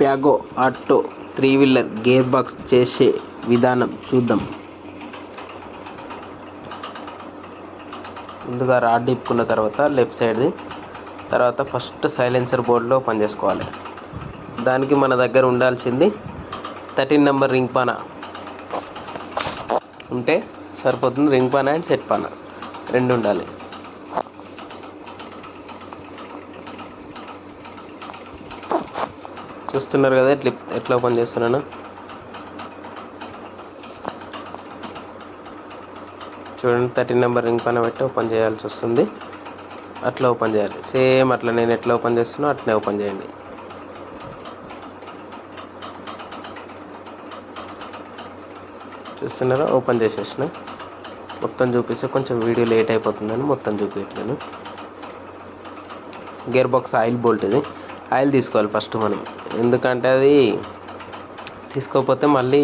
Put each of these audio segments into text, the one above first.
ప్యాగో auto 3 wheeler gear box చేసే విధానం చూద్దాం. ముందుగా రాడ్ ఇప్పుకున్న తర్వాత లెఫ్ట్ సైడ్ది, తర్వాత ఫస్ట్ సైలెన్సర్ బోర్డులో ఓపెన్ చేసుకోవాలి. దానికి మన దగ్గర ఉండాల్సింది 13 నెంబర్ రింగ్ పాన ఉంటే సరిపోతుంది. రింగ్ పాన అండ్ సెట్ పాన రెండు ఉండాలి. చూస్తున్నారు కదా ఎట్లా ఓపెన్ చేస్తున్నాను. చూడండి, 13 నెంబర్ రింగ్ పైన పెట్టి ఓపెన్ చేయాల్సి వస్తుంది. అట్లా ఓపెన్ చేయాలి. సేమ్ అట్లా నేను ఎట్లా ఓపెన్ చేస్తున్నా అట్లనే ఓపెన్ చేయండి. చూస్తున్నారా, ఓపెన్ చేసేసిన. మొత్తం చూపిస్తే కొంచెం వీడియో లేట్ అయిపోతుందని మొత్తం చూపించట్లేను. గేర్ బాక్స్ ఆయిల్ బోల్ట్ ఇది. ఆయిల్ తీసుకోవాలి ఫస్ట్ మనం, ఎందుకంటే అది తీసుకోకపోతే మళ్ళీ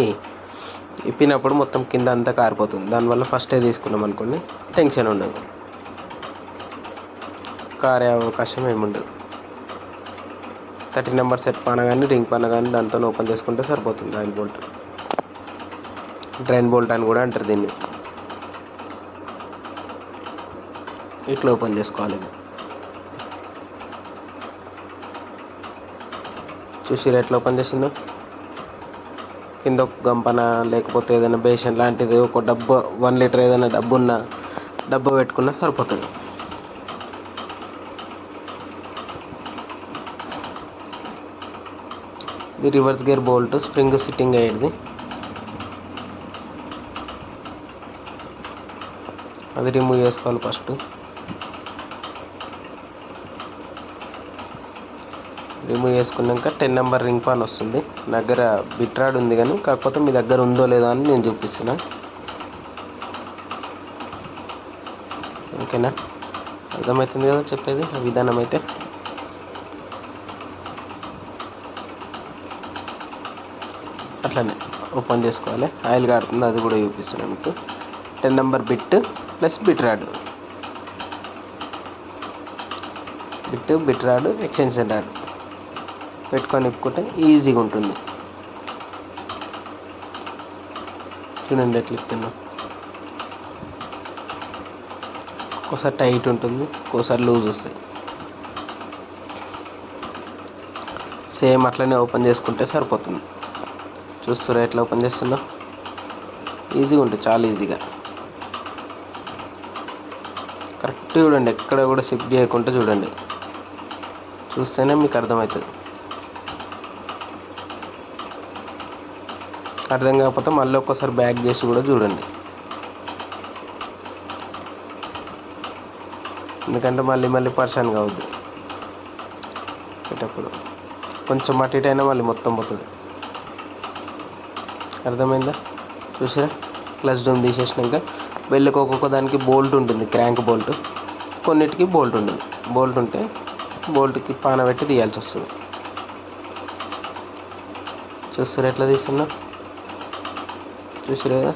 ఇప్పినప్పుడు మొత్తం కింద అంతా కారిపోతుంది. దానివల్ల ఫస్టే తీసుకున్నాం అనుకోండి, టెన్షన్ ఉండదు, కారే అవకాశం ఏముండదు. 13 నెంబర్ సెట్ పాన కానీ రింగ్ పాన కానీ దాంతో ఓపెన్ చేసుకుంటే సరిపోతుంది. ఆయిల్ బోల్ట్, డ్రైన్ బోల్ట్ అని కూడా అంటారు దీన్ని. ఇట్లా ఓపెన్ చేసుకోవాలి. చూసిరా ఎట్లా ఓపెన్ చేసిందో. కింద ఒక గంపన లేకపోతే ఏదైనా బేషన్ లాంటిది ఒక డబ్బా 1 లీటర్ ఏదైనా డబ్బా పెట్టుకున్నా సరిపోతుంది. ఇది reverse gear bolt, spring sitting అయ్యేది. అది రిమూవ్ చేసుకోవాలి ఫస్ట్. రిమూవ్ చేసుకున్నాక 10 నెంబర్ రింగ్ పాన్ వస్తుంది. నా దగ్గర బిట్రాడ్ ఉంది కానీ కాకపోతే మీ దగ్గర ఉందో లేదో అని నేను చూపిస్తున్నా. ఓకేనా, అర్థమవుతుంది కదా చెప్పేది ఆ విధానం. అయితే అట్లనే ఓపెన్ చేసుకోవాలి. ఆయిల్ కాడుతుంది, అది కూడా చూపిస్తున్నాను మీకు. 10 number bit plus bit rod, bit rod extension rod పెట్టుకొని ఇప్పుకుంటే ఈజీగా ఉంటుంది. చూడండి ఎట్లా ఇస్తున్నా. ఒక్కోసారి టైట్ ఉంటుంది, ఒక్కోసారి లూజ్ వస్తాయి. సేమ్ అట్లనే ఓపెన్ చేసుకుంటే సరిపోతుంది. చూస్తారా ఎట్లా ఓపెన్ చేస్తున్నా. ఈజీగా ఉంటుంది, చాలా ఈజీగా. కరెక్ట్ చూడండి, ఎక్కడ కూడా స్కిప్ చేయకుండా చూడండి. చూస్తేనే మీకు అర్థమవుతుంది. అర్థం కాకపోతే మళ్ళీ ఒక్కసారి బ్యాక్ చేసి కూడా చూడండి, ఎందుకంటే మళ్ళీ పర్సన్ కావద్దు. పెట్టేటప్పుడు కొంచెం అటు ఇటు అయినా మళ్ళీ మొత్తం పోతుంది. అర్థమైందా? చూసారా, క్లచ్ డౌన్ తీసేసినాక బెల్లుకి ఒక్కొక్క దానికి బోల్ట్ ఉంటుంది, క్రాంక్ బోల్ట్. కొన్నిటికి బోల్ట్ ఉండదు. బోల్ట్ ఉంటే బోల్ట్కి పాన పెట్టి తీయాల్సి వస్తుంది. చూస్తారా ఎట్లా తీస్తున్నా. చూసారు కదా,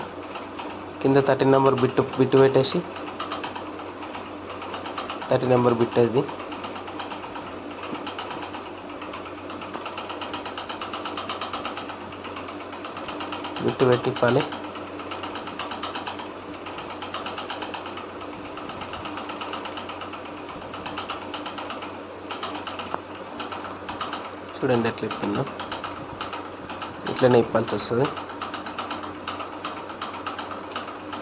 కింద 13 నెంబర్ బిట్టు పెట్టేసి 13 నెంబర్ బిట్ అది బిట్టు పెట్టి ఇప్పాలి. చూడండి ఎట్లా ఇస్తున్నా, ఇట్లనే ఇప్పాల్సి వస్తుంది.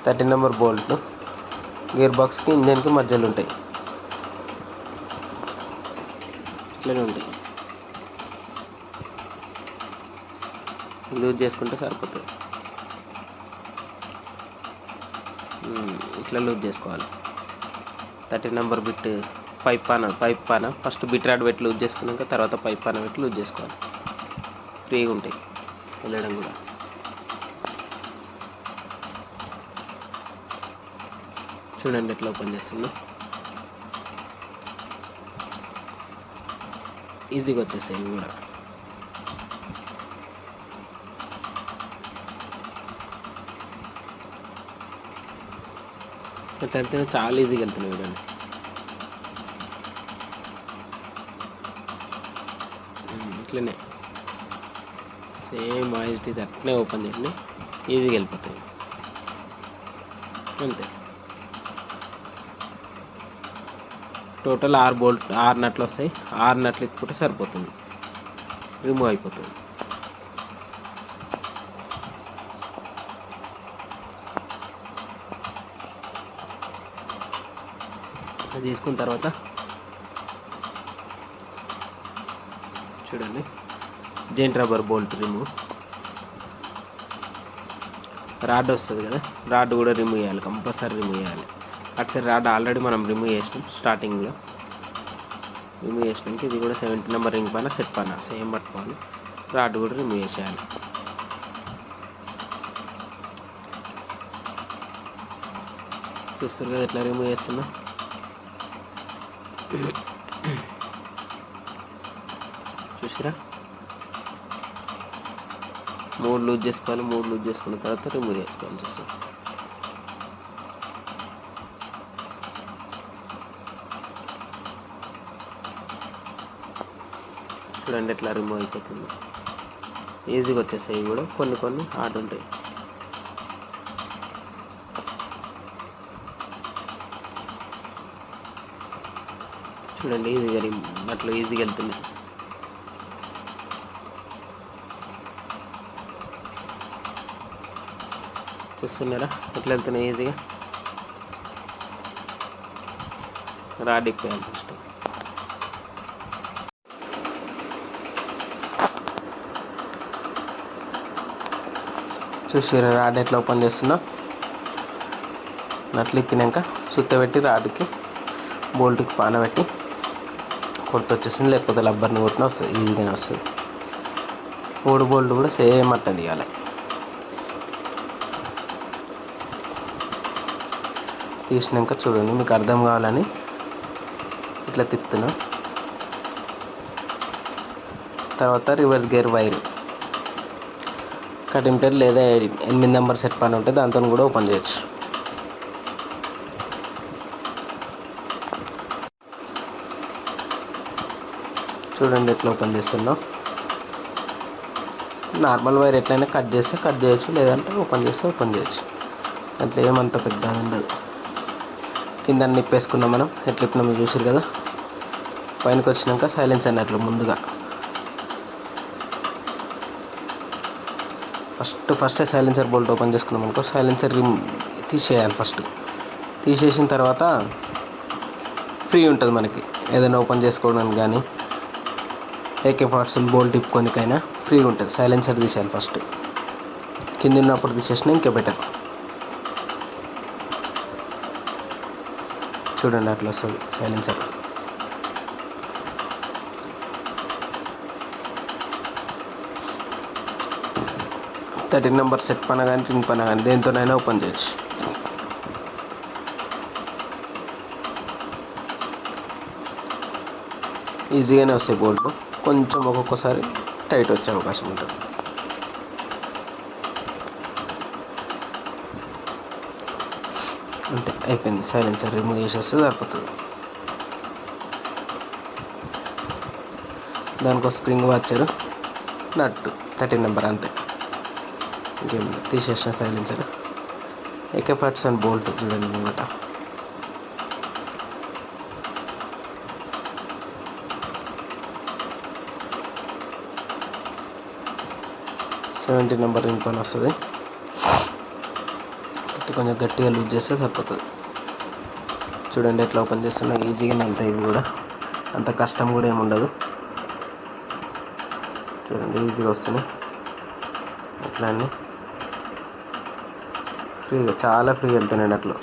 13 నెంబర్ బోల్ట్ గేర్ బాక్స్కి ఇంజన్కి మధ్యలో ఉంటాయి, ఇట్లనే ఉంటాయి. లూజ్ చేసుకుంటే సరిపోతుంది. ఇట్లా లూజ్ చేసుకోవాలి. 13 నెంబర్ బిట్ పైప్ పాన ఫస్ట్ బిట్ రాడ్ పెట్టి లూజ్ చేసుకున్నాక తర్వాత పైప్ పాన పెట్టి లూజ్ చేసుకోవాలి. ఫ్రీగా ఉంటాయి వెళ్ళడం కూడా. చూడండి ఎట్లా ఓపెన్ చేస్తున్నా, ఈజీగా వచ్చేస్తాయి ఇవి కూడా. ఇట్లా వెళ్తే చాలా ఈజీగా వెళ్తున్నాయి చూడండి. ఇట్లనే సేమ్ ఆయిల్ అట్లనే ఓపెన్ చేయండి, ఈజీగా వెళ్ళిపోతాయి. అంతే. టోటల్ 6 నట్లు వస్తాయి. 6 నట్లు ఇప్పుకుంటే సరిపోతుంది, రిమూవ్ అయిపోతుంది. అది తీసుకున్న తర్వాత చూడండి, జెంట్ రబ్బర్ బోల్ట్ రిమూవ్. రాడ్ వస్తుంది కదా, రాడ్ కూడా రిమూవ్ చేయాలి, కంపల్సరీ రిమూవ్ చేయాలి. అటు సైడ్ రాడ్ ఆల్రెడీ మనం రిమూవ్ చేసినాం స్టార్టింగ్లో. రిమూవ్ చేసినాక ఇది కూడా 70 నెంబర్ రింగ్ పైన సెట్ పైన సేమ్ పట్టుకోవాలి. రాడ్ కూడా రిమూవ్ చేసేయాలి. చూస్తారు కదా ఎట్లా రిమూవ్ చేస్తున్నా. చూసిరా, 3 లూజ్ చేసుకోవాలి. 3 లూజ్ చేసుకున్న తర్వాత రిమూవ్ చేసుకోవాలి. చూస్తారు, చూడండి ఎట్లా రిమూవ్ అయిపోతుంది. ఈజీగా వచ్చేసాయి. కూడా కొన్ని హార్డ్ ఉంటాయి. చూడండి ఈజీగా అట్లా ఈజీగా వెళ్తున్నాయి. చూస్తున్నారా ఎట్లా వెళ్తున్నాయి ఈజీగా. రాడ్ ఇప్పేయాలి ఫస్ట్. చూసారా రాడ్ ఎట్లా ఓపెన్ చేస్తున్నా. నట్లు ఇప్పినాక సుత్త పెట్టి రాడ్కి బోల్ట్కి పాన పెట్టి కొడుతూ వచ్చేసింది. లేకపోతే రబ్బర్ని కొట్టిన వస్తుంది, ఈజీగానే వస్తుంది. 3 బోల్ట్ కూడా సేమ్ అట్లా తీయాలి. తీసినాక చూడండి, మీకు అర్థం కావాలని ఇట్లా తిప్పుతున్నా. తర్వాత reverse gear wire cutting plate లేదా 8 నెంబర్ సెట్ పని ఉంటే దాంతో కూడా ఓపెన్ చేయొచ్చు. చూడండి ఎట్లా ఓపెన్ చేస్తున్నాం. నార్మల్ వైర్ ఎట్లయినా కట్ చేస్తే కట్ చేయొచ్చు, లేదంటే ఓపెన్ చేస్తే ఓపెన్ చేయొచ్చు. అట్లా ఏమంత పెద్దగా ఉండదు. కింద నిప్పేసుకున్నాం మనం, ఎట్లా ఇప్పినామో చూసారు కదా. పైనకి వచ్చినాక సైలెన్స్ అన్నట్లు ముందుగా ఫస్ట్ సైలెన్సర్ బోల్ట్ ఓపెన్ చేసుకున్నాం అనుకో, సైలెన్సర్ తీసేయాలి. ఫస్ట్ తీసేసిన తర్వాత ఫ్రీ ఉంటుంది మనకి, ఏదైనా ఓపెన్ చేసుకోవడానికి కానీ AK-47 బోల్ట్ తిప్పుకోనికైనా ఫ్రీగా ఉంటుంది. సైలెన్సర్ తీసేయాలి ఫస్ట్. కింద ఉన్నప్పుడు తీసేసినా ఇంకా బెటర్. చూడండి అట్లా వస్తుంది సైలెన్సర్. థర్టీన్ నెంబర్ సెట్ పన కానీ రింగ్ పన కానీ దేంతోనైనా ఓపెన్ చేయొచ్చు. ఈజీగానే వస్తాయి బోల్ట్. కొంచెం ఒక్కొక్కసారి టైట్ వచ్చే అవకాశం ఉంటుంది. అంతే, అయిపోయింది. సైలెన్సర్ రిమూవ్ చేసేస్తే సరిపోతుంది. దానికో స్ప్రింగ్ వాచరు, నట్టు, 13 నెంబర్, అంతే. ఇంకేం తీసేసిన సైలెన్సర్. AK-47 బోల్ట్ చూడండి ముంగట. సెవెంటీ నెంబర్ రింగ్ పని వస్తుంది. కొంచెం గట్టిగా లూజ్ చేస్తే సరిపోతుంది. చూడండి ఎట్లా ఓపెన్ చేస్తున్నా, ఈజీగానే వెళ్తాయి. ఇవి కూడా అంత కష్టం కూడా ఏమి ఉండదు. చూడండి ఈజీగా వస్తున్నాయి. అట్లా అన్నీ ఫ్రీగా, చాలా ఫ్రీగా వెళ్తున్నాయి అట్లా.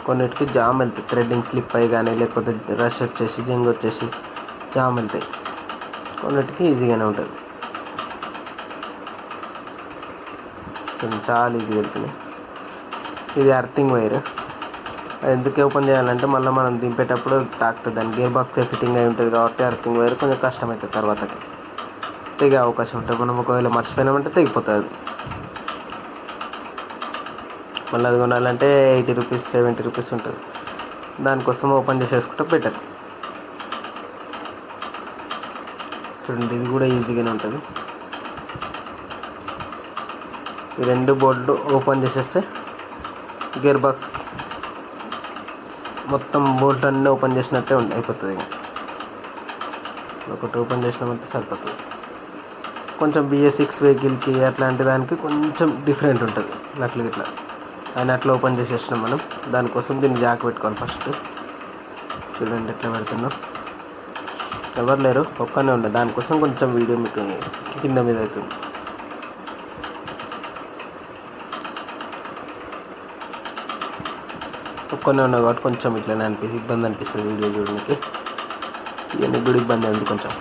కొన్నిటికి జామ్ వెళ్తాయి, థ్రెడ్డింగ్ స్లిప్ అయ్యి కానీ, లేకపోతే రష్ వచ్చేసి జంగ్ వచ్చేసి జామ్ వెళ్తాయి. కొన్నిటికి ఈజీగానే ఉంటుంది. చూడండి చాలా ఈజీగా వెళ్తున్నాయి. ఇది అర్థింగ్ వైర్. ఎందుకు ఓపెన్ చేయాలంటే మళ్ళీ మనం దింపేటప్పుడు తాకుతుంది. దాని గేర్ బాక్స్ ఫిట్టింగ్ అయి ఉంటుంది కాబట్టి అర్థింగ్ వైర్ కొంచెం కష్టమవుతుంది. తర్వాతకి తెగే అవకాశం ఉంటుంది. మనం ఒకవేళ మర్చిపోయినామంటే తెగిపోతుంది. మళ్ళీ అది కొనాలంటే 80 రూపీస్ 70 రూపీస్ ఉంటుంది. దానికోసం ఓపెన్ చేసేసుకుంటే బెటర్. చూడండి ఇది కూడా ఈజీగానే ఉంటుంది. ఈ 2 బోల్ట్లు ఓపెన్ చేసేస్తే గేర్ బాక్స్ మొత్తం బోల్ట్ అన్నీ ఓపెన్ చేసినట్టే అయిపోతుంది. ఒకటి ఓపెన్ చేసినామంటే సరిపోతుంది. కొంచెం BS6 వెహికల్కి అట్లాంటి దానికి కొంచెం డిఫరెంట్ ఉంటుంది నట్లు ఇట్లా. ఆ నట్లు ఓపెన్ చేసేసినాం మనం. దానికోసం దీన్ని జాక్ పెట్టుకోవాలి ఫస్ట్. చూడండి ఎట్లా పెడుతున్నాం. ఎవరు లేరు, ఒక్కనే ఉండదు. దానికోసం కొంచెం వీడియో మీకు కింద మీద అవుతుంది. ఒక్కనే ఉన్నా కాబట్టి కొంచెం ఇట్లనే ఇబ్బంది అనిపిస్తుంది వీడియో చూడడానికి. ఇవన్నీ కూడా ఇబ్బంది ఉంది కొంచెం.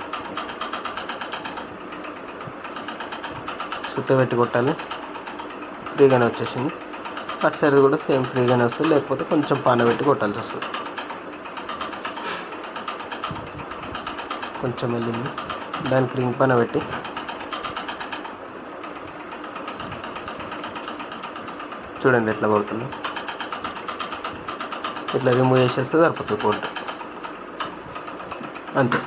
సుత్త పెట్టి కొట్టాలి. ఫ్రీగానే వచ్చేసింది. అటు సైడ్ కూడా సేమ్ ఫ్రీగానే వస్తుంది, లేకపోతే కొంచెం పాన పెట్టి కొట్టాల్సి వస్తుంది. కొంచెం వెళ్ళింది, దానికి రింగ్ పాన పెట్టి చూడండి ఎట్లా కొడుతుంది. ఇట్లా రిమూవ్ చేసేస్తే సరిపోతుంది బోల్ట్. అంతే,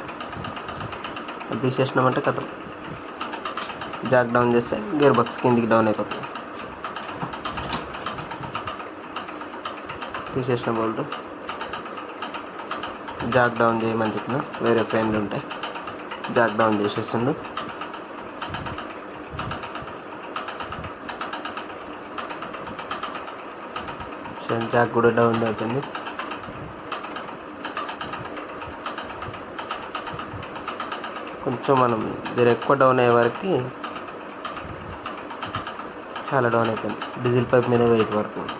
అది తీసేసినామంటే కథ. జాక్ డౌన్ చేస్తే గేర్ బాక్స్ కిందికి డౌన్ అయిపోతుంది. తీసేసిన బోల్ట్ జాక్ డౌన్ చేయమని చెప్పిన వేరే ఫ్రెండ్ ఉంటే జాక్ డౌన్ చేసేస్తుండు. జాక్ కూడా డౌన్ అవుతుంది. కొంచెం మనం జర ఎక్కువ డౌన్ అయ్యే వరకు చాలా డౌన్ అయిపోయింది. డీజిల్ పైప్ మీద వెయిట్ పడుతుంది.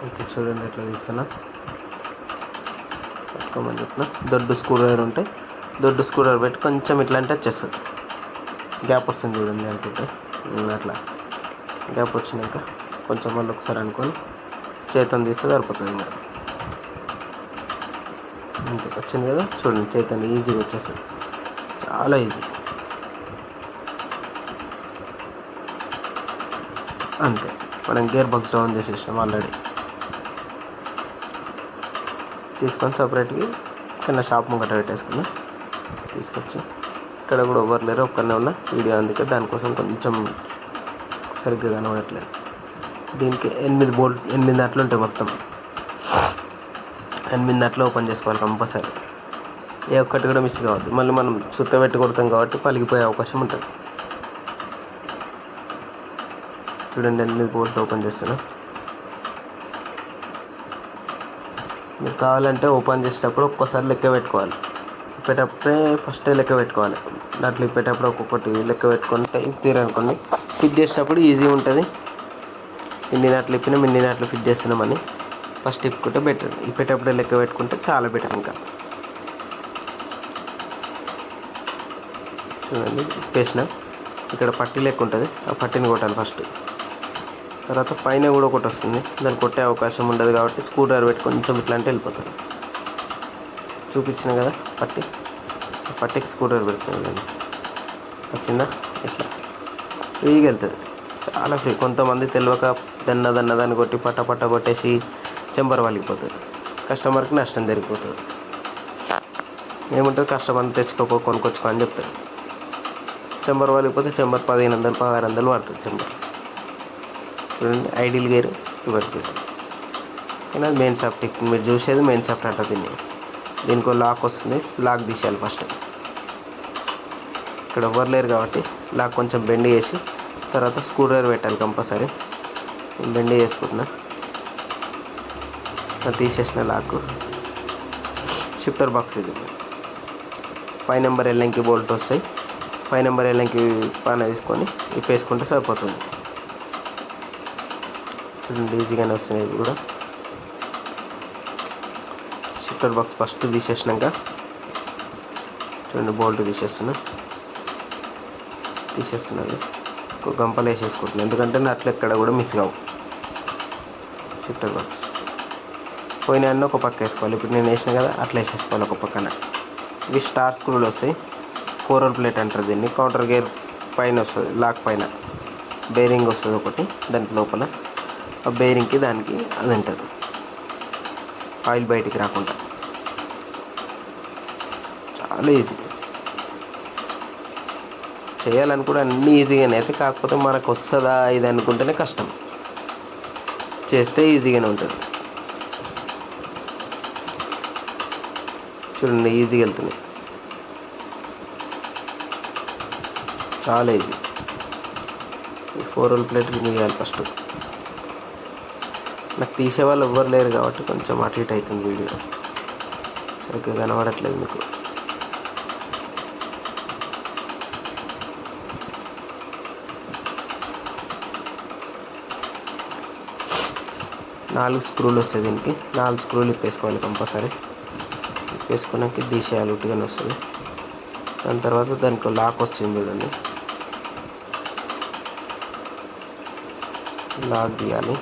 అయితే చూడండి ఎట్లా తీస్తున్నా. పట్టుకోమని చెప్పిన. దొడ్డు స్క్రూ డ్రైవర్ ఉంటే దొడ్డు స్క్రూ డ్రైవర్ పెట్టి కొంచెం ఇట్లా అంటే వచ్చేస్తుంది. గ్యాప్ వస్తుంది చూడండి అనుకుంటే. అట్లా గ్యాప్ వచ్చినాక కొంచెం మళ్ళీ ఒకసారి అనుకొని చేతిని తీస్తే సరిపోతుంది. మరి అంతే, వచ్చింది కదా. చూడండి చేతిని ఈజీగా వచ్చేస్తుంది, చాలా ఈజీ. అంతే, మనం గేర్ బాక్స్ డౌన్ చేసేసినాం ఆల్రెడీ. తీసుకొని సపరేట్గా కింద షాప్ ముంగట పెట్టేసుకున్నా. తీసుకొచ్చి ఇక్కడ కూడా ఎవరు లేరు, ఒక్కనే ఉన్న వీడియో, అందుకే దానికోసం కొంచెం సరిగ్గా కనబడట్లేదు. దీనికి 8 నట్లు ఉంటాయి మొత్తం. 8 నట్లు ఓపెన్ చేసుకోవాలి కంపల్సరీ. ఏ ఒక్కటి కూడా మిస్ కావద్దు. మళ్ళీ మనం సుత్త పెట్టి కొడతాం కాబట్టి పలిగిపోయే అవకాశం ఉంటుంది. చూడండి 8 బోల్ట్ ఓపెన్ చేస్తున్నా. మీరు కావాలంటే ఓపెన్ చేసేటప్పుడు ఒక్కోసారి లెక్క పెట్టుకోవాలి. ఇప్పేటప్పుడే ఫస్టే లెక్క పెట్టుకోవాలి. దాంట్లో ఇప్పేటప్పుడు ఒక్కొక్కటి లెక్క పెట్టుకుంటే తీరనుకోండి, ఫిట్ చేసేటప్పుడు ఈజీగా ఉంటుంది. ఇన్ని నాట్లు ఇప్పినాం, ఇన్ని నాట్లు ఫిట్ చేస్తున్నామని ఫస్ట్ ఇప్పుకుంటే బెటర్. ఇప్పేటప్పుడే లెక్క పెట్టుకుంటే చాలా బెటర్. ఇంకా చూడండి ఇప్పేసిన. ఇక్కడ పట్టీ లెక్క ఉంటుంది, ఆ పట్టీని కొట్టాలి ఫస్ట్. తర్వాత పైన కూడా ఒకటి వస్తుంది, దాన్ని కొట్టే అవకాశం ఉండదు కాబట్టి స్క్రూ డ్రైవర్ పెట్టి కొంచెం ఇట్లా అంటే వెళ్ళిపోతుంది. చూపించిన కదా పట్టీ, ఆ పట్టీకి స్క్రూ డ్రైవర్ పెట్టుకుని వచ్చిందా ఇట్లా ఫ్రీగా వెళ్తుంది, చాలా ఫ్రీ. కొంతమంది తెలియక దాన్ని కొట్టి పట్ట కొట్టేసి చెంబర్ వలిగిపోతుంది. కస్టమర్కి నష్టం జరిగిపోతుంది. ఏముంటుంది, కస్టమర్ని తెచ్చుకోపో కొనుక్కొచ్చుకో అని చెప్తారు. చెంబర్ వలిగిపోతే చెంబర్ 1500 1600 పడుతుంది చెంబర్. చూడండి ఐడిల్ గేర్, రివర్స్ గేర్. కానీ అది మెయిన్ సాఫ్ట్. మీరు చూసేది మెయిన్ సాఫ్ట్ అంట. దీనికి లాక్ వస్తుంది, లాక్ తీసేయాలి ఫస్ట్. ఇక్కడ ఎవరు లేరు కాబట్టి లాక్ కొంచెం బెండ్ చేసి తర్వాత స్క్రూ డ్రైవర్ పెట్టాలి కంపల్సరీ. బెండ్ చేసుకుంటున్నా. తీసేసిన లాక్. షిఫ్టర్ బాక్స్ ఇది. 5 నెంబర్ ఎల్లంకి బోల్ట్ వస్తాయి. 5 నెంబర్ ఎల్లంకి పాన తీసుకొని ఇప్పేసుకుంటే సరిపోతుంది. చూడండి ఈజీగానే వస్తున్నాయి ఇవి కూడా. షిఫ్టర్ బాక్స్ ఫస్ట్ తీసేసినాక చూడండి బోల్ట్ తీసేస్తున్నాను. ఒక గంపలు వేసేసుకుంటున్నాను, ఎందుకంటే నట్లు ఎక్కడ కూడా మిస్ కావు. షిఫ్టర్ బాక్స్ పోయిన అన్నీ ఒక పక్క వేసుకోవాలి. ఇప్పుడు నేను వేసిన కదా అట్లా వేసేసుకోవాలి ఒక పక్కన. ఇవి స్టార్ స్క్రూలు వస్తాయి. 4 ప్లేట్ అంటారు దీన్ని. కౌంటర్ గేర్ పైన వస్తుంది, లాక్ పైన బేరింగ్ వస్తుంది ఒకటి. దాని లోపల ఆ బేరింగ్కి దానికి అది ఉంటుంది, ఆయిల్ బయటికి రాకుండా. చాలా ఈజీ. చేయాలని కూడా అన్నీ ఈజీగానే అయితే, కాకపోతే మనకు వస్తుందా ఇది అనుకుంటేనే కష్టం. చేస్తే ఈజీగానే ఉంటుంది. చూడండి ఈజీగా వెళ్తున్నాయి, చాలా ఈజీ. ఈ 4 రోల్ ప్లేట్ తీయాలి ఫస్ట్. నాకు తీసే వాళ్ళు ఎవ్వరు లేరు కాబట్టి కొంచెం అటు ఇటు అవుతుంది వీడియో, సరిగ్గా కనబడట్లేదు మీకు. నాలుగు స్క్రూలు వస్తాయి దీనికి. 4 స్క్రూలు ఇప్పేసుకోవాలి కంపల్సరీ. ఇప్పేసుకున్నాక తీసేయాలి, ఉట్టిగానే వస్తుంది. దాని తర్వాత దానికి లాక్ వస్తుంది చూడండి, లాక్ తీయాలి.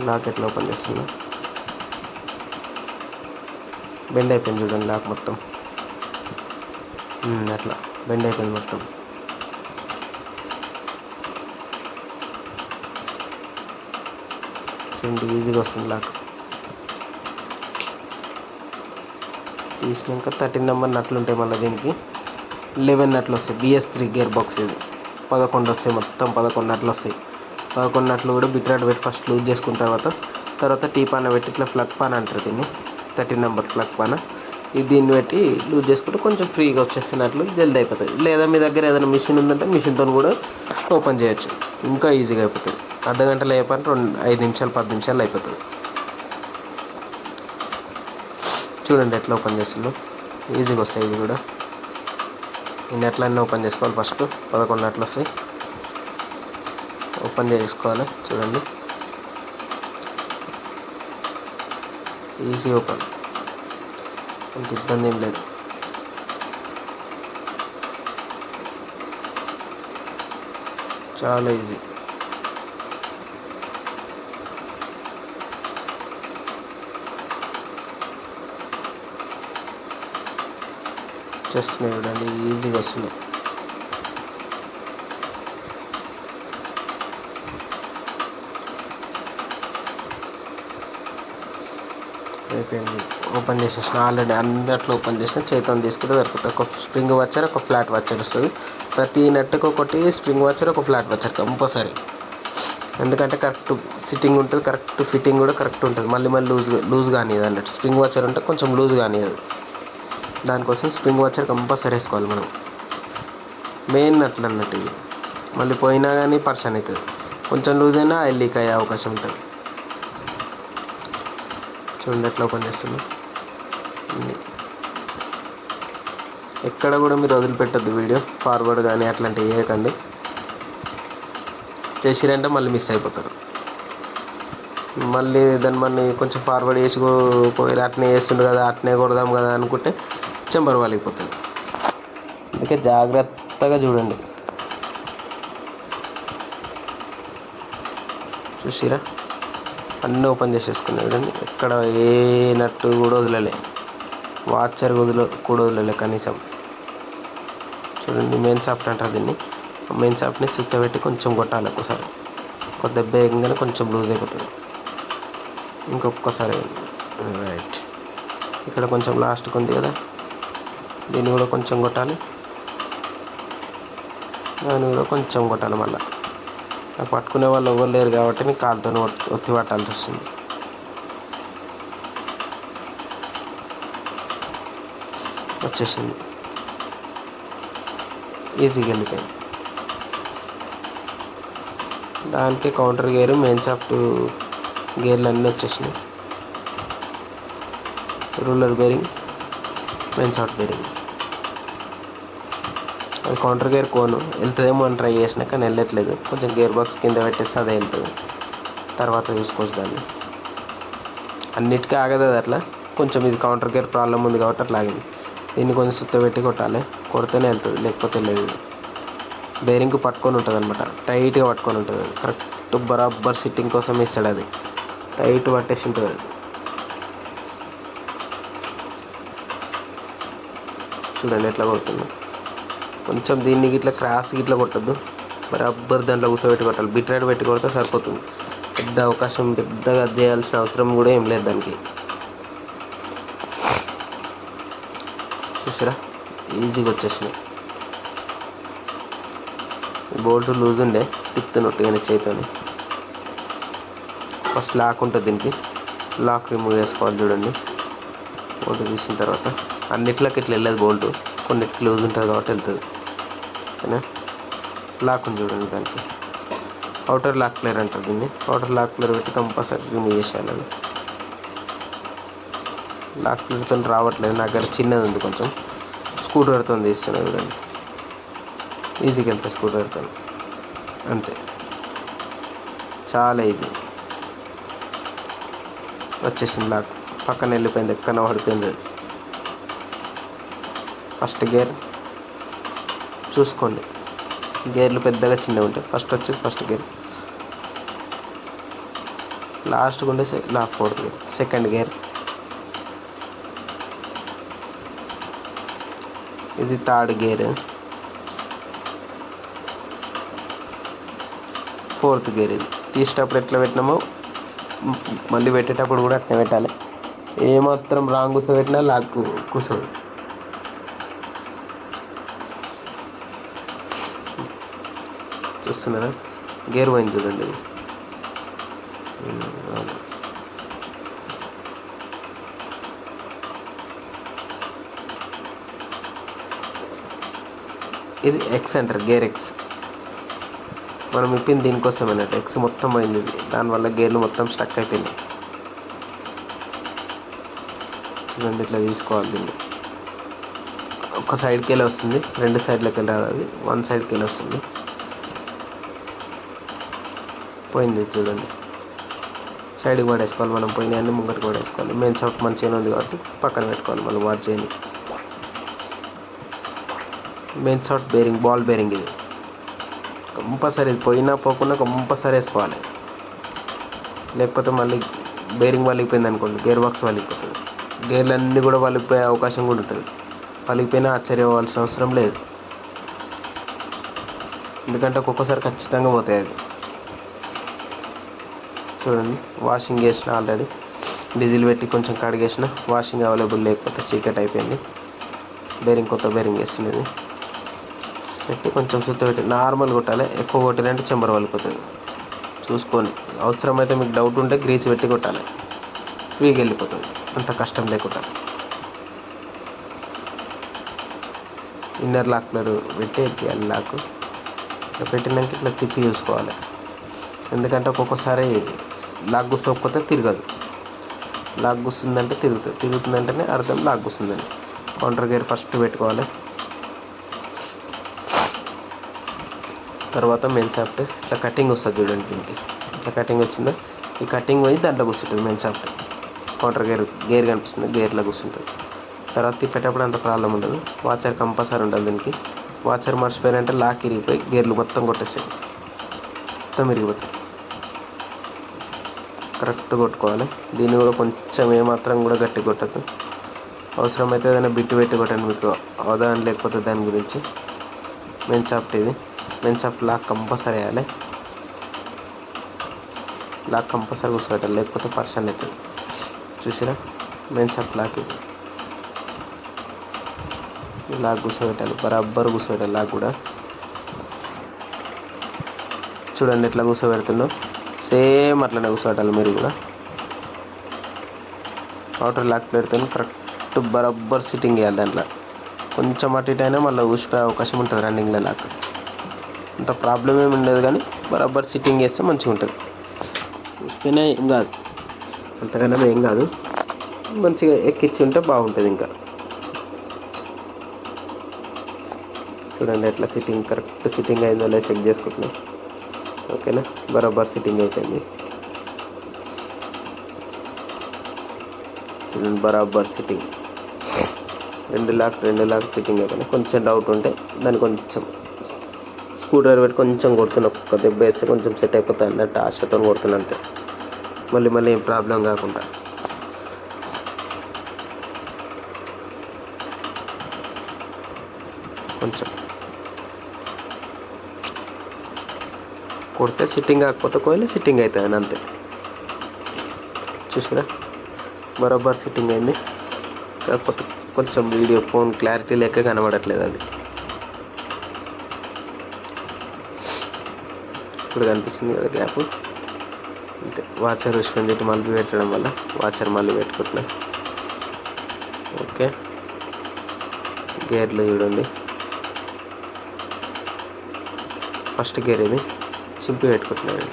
లాక్ ఎట్లా ఓపెన్ చేస్తున్నా, బెండ్ అయిపోయింది చూడండి లాక్ మొత్తం. అట్లా బెండ్ అయిపోయింది మొత్తం. చూడండి ఈజీగా వస్తుంది లాక్. తీసినాక 13 నెంబర్ నట్లు ఉంటాయి, మళ్ళీ దీనికి 11 నట్లు వస్తాయి. BS3 గేర్ బాక్స్ ఇది. 11 వస్తాయి, మొత్తం 11 నట్లు వస్తాయి. 11 నట్లు కూడా బిట్ రాడ్ పెట్టి ఫస్ట్ లూజ్ చేసుకున్న తర్వాత టీ పాన పెట్టి ఇట్లా ప్లగ్ పాన అంటారు దీన్ని, 13 నెంబర్ ప్లగ్ పాన. ఇది దీన్ని పెట్టి లూజ్ చేసుకుంటే కొంచెం ఫ్రీగా వచ్చేస్తున్నట్లు జల్దీ అయిపోతుంది. లేదా మీ దగ్గర ఏదైనా మిషన్ ఉందంటే మిషన్తో కూడా ఓపెన్ చేయొచ్చు, ఇంకా ఈజీగా అయిపోతుంది. అర్ధగంటలో అయిపోయి 5 నిమిషాలు 10 నిమిషాలు అయిపోతుంది. చూడండి ఎట్లా ఓపెన్ చేస్తుందో, ఈజీగా వస్తాయి ఇవి కూడా. ఈ నెట్లన్నీ ఓపెన్ చేసుకోవాలి ఫస్ట్. 11 నెట్లు వస్తాయి, ఓపెన్ చేసుకోవాలి. చూడండి ఈజీ ఓపెన్, అంత ఇబ్బంది ఏం లేదు. చాలా ఈజీ. వచ్చేస్తున్నాయి చూడండి, ఈజీగా వస్తున్నాయి. అయిపోయింది, ఓపెన్ చేసేసిన. ఆల్రెడీ అన్నట్లు ఓపెన్ చేసిన. చేతిని తీసుకుంటే సరిపోతుంది. ఒక స్ప్రింగ్ వచ్చర్, ఒక ఫ్లాట్ వచ్చర్ వస్తుంది. ప్రతి నట్టుకు ఒకటి స్ప్రింగ్ వచ్చర్, ఒక ఫ్లాట్ వచ్చర్ కంపల్సరీ. ఎందుకంటే కరెక్ట్ సిట్టింగ్ ఉంటుంది, కరెక్ట్ ఫిట్టింగ్ కూడా కరెక్ట్ ఉంటుంది. మళ్ళీ లూజ్ కానిది అన్నట్టు. స్ప్రింగ్ వచ్చర్ ఉంటే కొంచెం లూజ్ కానిది, దానికోసం స్ప్రింగ్ వచ్చర్ కంపల్సరీ వేసుకోవాలి మనం. మెయిన్ నట్లు అన్నట్టు ఇవి. మళ్ళీ పోయినా కానీ పర్షన్ అవుతుంది. కొంచెం లూజ్ అయినా ఆయిల్ లీక్ అయ్యే అవకాశం ఉంటుంది. చూడండి ఎట్లా ఓపెన్ చేస్తున్నాం. ఎక్కడ కూడా మీరు వదిలిపెట్టద్దు వీడియో, ఫార్వర్డ్ కానీ అట్లాంటివి చేయకండి. చేసిరంటే మళ్ళీ మిస్ అయిపోతారు. మళ్ళీ దాన్ని కొంచెం ఫార్వర్డ్ చేసి అట్నే చేస్తుండు కదా, అట్నే కొడదాం కదా అనుకుంటే చెంబర్ వాలిపోతుంది. అందుకే జాగ్రత్తగా చూడండి. చూసిరా అన్నీ ఓపెన్ చేసేసుకున్నాయి చూడండి. ఎక్కడ ఏ నట్టు కూడా వదలలే, వాచర్ కూడా వదలలే కనీసం. చూడండి మెయిన్ సాఫ్ట్ అంటారు దీన్ని. మెయిన్ సాఫ్ట్ని సుత్త పెట్టి కొంచెం కొట్టాలి ఒకసారి. ఒక దెబ్బ వేయగానే కొంచెం లూజ్ అయిపోతుంది. ఇంకొకసారి రైట్. ఇక్కడ కొంచెం లాస్ట్కి ఉంది కదా, దీన్ని కూడా కొంచెం కొట్టాలి. దాన్ని కూడా కొంచెం కొట్టాలి. మళ్ళీ నాకు పట్టుకునే వాళ్ళు ఎవరు లేరు కాబట్టి నేను కాలుతో ఒత్తి పట్టాల్సి వస్తుంది. వచ్చేసింది, ఈజీగా వెళ్ళిపోయింది. దానికి కౌంటర్ గేర్, మెయిన్ సాఫ్ట్ గేర్లు అన్నీ వచ్చేసినాయి. Roller bearing, main shaft bearing. అది కౌంటర్ గేర్ కోను వెళ్తుందేమో అని ట్రై చేసినా కానీ వెళ్ళట్లేదు. కొంచెం గేర్ బాక్స్ కింద పెట్టేస్తే అదే వెళ్తుంది. తర్వాత చూసుకోవచ్చు దాన్ని. అన్నిటికీ ఆగదు అది అట్లా. కొంచెం ఇది కౌంటర్ గేర్ ప్రాబ్లం ఉంది కాబట్టి అట్లా ఆగింది. దీన్ని కొంచెం సుత్త పెట్టి కొట్టాలి, కొడితేనే వెళ్తుంది, లేకపోతే వెళ్ళలేదు. ఇది బేరింగ్ పట్టుకొని ఉంటుంది అనమాట, టైట్గా పట్టుకొని ఉంటుంది. అది కరెక్ట్ బరాబర్ సిట్టింగ్ కోసం ఇస్తాడు. అది టైట్ పట్టేసి ఉంటుంది. అది చూడండి ఎట్లా కొడుతుంది. కొంచెం దీన్ని ఇట్లా క్రాస్ ఇట్లా కొట్టద్దు, బరాబర్ దాంట్లో కూర్చోబెట్టి కొట్టాలి. బిట్ రైడ్ పెట్టి కొడితే సరిపోతుంది. పెద్ద అవకాశం పెద్దగా చేయాల్సిన అవసరం కూడా ఏం లేదు దానికి. చూసారా ఈజీగా వచ్చేసినాయి. బోల్ట్ లూజ్ ఉండే తిప్పుతున్నట్టుగానే చేతిని. ఫస్ట్ లాక్ ఉంటుంది దీనికి, లాక్ రిమూవ్ చేసుకోవాలి. చూడండి, బోల్ట్ తీసిన తర్వాత అన్నిట్లోకి ఇట్లా వెళ్ళదు బోల్ట్, కొన్నిటికి లూజ్ ఉంటుంది కాబట్టి వెళ్తుంది. ఓకేనా, లాక్ ఉంది చూడండి దానికి. అవుటర్ లాక్ ప్లేయర్ అంటారు దీన్ని. అవుటర్ లాక్ ప్లేయర్ పెట్టి కంపల్సరీ రిమూవ్ చేసేయాలి. అది లాక్ ప్లేయర్తో రావట్లేదు, నా దగ్గర చిన్నది ఉంది కొంచెం. స్క్రూ డ్రైవర్తో తీస్తున్నాను చూడండి, ఈజీగా వెళ్తాయి స్క్రూ డ్రైవర్తో. అంతే, చాలా ఈజీ. వచ్చేసింది లాక్. పక్కన వెళ్ళిపోయింది, ఎక్కన పడిపోయింది అది. ఫస్ట్ గేర్ చూసుకోండి, గేర్లు పెద్దగా చిన్నగా ఉంటాయి. ఫస్ట్ గేర్, లాస్ట్గా ఉండే ఫోర్త్ గేర్. సెకండ్ గేర్, ఇది థర్డ్ గేర్. Fourth gear. ఇది తీసేటప్పుడు ఎట్లా పెట్టినామో మళ్ళీ పెట్టేటప్పుడు కూడా అట్లా పెట్టాలి. ఏమాత్రం రాంగ్ కూర్చోబెట్టినా లాక్ కూర్చోదు. చూస్తున్నారా, గేర్ పోయింది చూడండి. ఇది ఎక్స్ అంటారు, గేర్ ఎక్స్. మనం ఇప్పింది దీనికోసం అన్నట్టు. ఎక్స్ మొత్తం పోయింది ఇది, దానివల్ల గేర్లు మొత్తం స్టక్ అయిపోయింది. చూడండి, ఇట్లా తీసుకోవాలి దీన్ని. ఒక సైడ్కి వెళ్ళి వస్తుంది, రెండు సైడ్లకి వెళ్ళి రాదు, అది వన్ సైడ్కి వెళ్ళి వస్తుంది. పోయింది చూడండి, సైడ్కి పడేసుకోవాలి మనం. పోయినాయి అన్నీ ముంగటికి పడేసుకోవాలి. మెయిన్ షాఫ్ట్ మంచిగానే ఉంది కాబట్టి పక్కన పెట్టుకోవాలి. మనం వాచ్ చేయండి. Main shaft bearing, ball bearing ఇది కంపల్సరీ. ఇది పోయినా పోకుండా కంపల్సరీ వేసుకోవాలి, లేకపోతే మళ్ళీ బేరింగ్ వలిగిపోయింది అనుకోండి, గేర్ బాక్స్ వలిగిపోతుంది. గేర్లు అన్నీ కూడా వలిగిపోయే అవకాశం కూడా ఉంటుంది. వలిగిపోయినా ఆశ్చర్యపోవాల్సిన అవసరం లేదు, ఎందుకంటే ఒక్కొక్కసారి ఖచ్చితంగా పోతాయి. అది చూడండి, వాషింగ్ చేసిన ఆల్రెడీ, డీజిల్ పెట్టి కొంచెం కడిగేసిన. వాషింగ్ అవైలబుల్ లేకపోతే చీకటి అయిపోయింది. బేరింగ్, కొత్త బేరింగ్ వేస్తున్నది పెట్టి కొంచెం సుత్త పెట్టి నార్మల్ కొట్టాలి. ఎక్కువ కొట్టినంటే చెంబర్ వలిపోతుంది. చూసుకొని అవసరమైతే మీకు డౌట్ ఉంటే గ్రీస్ పెట్టి కొట్టాలి, ఫ్రీగా వెళ్ళిపోతుంది, అంత కష్టం లేకుండా. ఇన్నర్ లాక్ ప్లేట్ పెట్టి ఎక్కియాలి. లాక్ పెట్టినాక ఇట్లా తిప్పి చూసుకోవాలి, ఎందుకంటే ఒక్కొక్కసారి లాక్ కూర్చోకపోతే తిరగదు. లాక్ కూర్చుందంటే తిరుగుతుంది, తిరుగుతుందంటేనే అర్థం లాక్ కూర్చుందని. కౌంటర్ గేర్ ఫస్ట్ పెట్టుకోవాలి. తర్వాత మెయిన్ షాఫ్ట్ ఇట్లా కటింగ్ వస్తుంది చూడండి. దీనికి ఇట్లా కటింగ్ వచ్చిందా, ఈ కటింగ్ పోయి దాంట్లో కూర్చుంటుంది మెయిన్ షాఫ్ట్. కౌంటర్ గేర్ కనిపిస్తుంది, గేర్లో కూర్చుంటుంది. తర్వాత తిప్పేటప్పుడు అంత ప్రాబ్లం ఉండదు. వాచర్ కంపల్సరీ ఉండాలి దీనికి. వాచర్ మర్చిపోయారంటే లాక్ ఇరిగిపోయి గేర్లు మొత్తం కొట్టేస్తాయి, మొత్తం ఇరిగిపోతాయి. కరెక్ట్ కొట్టుకోవాలి. దీన్ని కూడా కొంచెం ఏమాత్రం కూడా గట్టి కొట్టద్దు. అవసరమైతే ఏదైనా బిట్టు పెట్టి కొట్టండి, మీకు అవగాహన లేకపోతే దాని గురించి. మెయిన్ షాఫ్ట్ ఇది. మెయిన్ షాఫ్ట్ లాక్ కంపల్సరీ వేయాలి. లాక్ కంపల్సరీ కూర్చోబెట్టాలి, లేకపోతే పర్సన్ అవుతుంది. చూసిరా, మెయిన్ షాఫ్ట్ లాక్ ఇది. లాక్ కూర్చోబెట్టాలి, బరాబర్ కూర్చోబెట్టాలి. లాక్ కూడా చూడండి ఎట్లా కూర్చోబెడుతుందో, సేమ్ అట్లనే కూర్చోబెట్టాలి మీరు కూడా. అవుటర్ లాక్ పెడితే కరెక్ట్ బరాబర్ సిట్టింగ్ వేయాలి. దాంట్లో కొంచెం అటు ఇటు అయినా మళ్ళీ ఊసిపోయే అవకాశం ఉంటుంది రన్నింగ్లో. లాక్ అంత ప్రాబ్లం ఏమి ఉండదు, కానీ బరాబర్ సిట్టింగ్ వేస్తే మంచిగా ఉంటుంది. ఊసిపోయినా ఏం కాదు, అంతకన్నా ఏం కాదు. మంచిగా ఎక్కించి ఉంటే బాగుంటుంది. ఇంకా చూడండి ఎట్లా సిట్టింగ్, కరెక్ట్ సిట్టింగ్ అయిందో లేదో చెక్ చేసుకుంటున్నాం. ఓకేనా, బరాబర్ సిట్టింగ్ అయిపోయింది. చూడండి బరాబర్ సిట్టింగ్. రెండు లాక్ సిట్టింగ్ అయిపోయినాయి. కొంచెం డౌట్ ఉంటే దాన్ని కొంచెం స్క్రూ డ్రైవర్ పెట్టి కొంచెం కొడుతున్నా, ఒక్క దెబ్బ వేస్తే కొంచెం సెట్ అయిపోతుంది అన్నట్టు ఆశతో కొడుతున్నా అంతే. మళ్ళీ ఏం ప్రాబ్లం కాకుండా. కొంచెం కొడితే సిట్టింగ్ కాకపోతే కోయిల్ సిట్టింగ్ అవుతుంది అంతే. చూసిరా, బరాబర్ సిట్టింగ్ అయింది. కాకపోతే కొంచెం వీడియో ఫోన్ క్లారిటీ లేక కనబడట్లేదు అది. ఇప్పుడు కనిపిస్తుంది కదా గ్యాప్. అంతే. వాచర్ స్పెంజిట్ మళ్ళీ పెట్టడం వల్ల వాచర్ మళ్ళీ పెట్టుకుంటున్నా. ఓకే, గేర్లు చూడండి. ఫస్ట్ గేర్ ఇది చింపి పెట్టుకుంటున్నాను.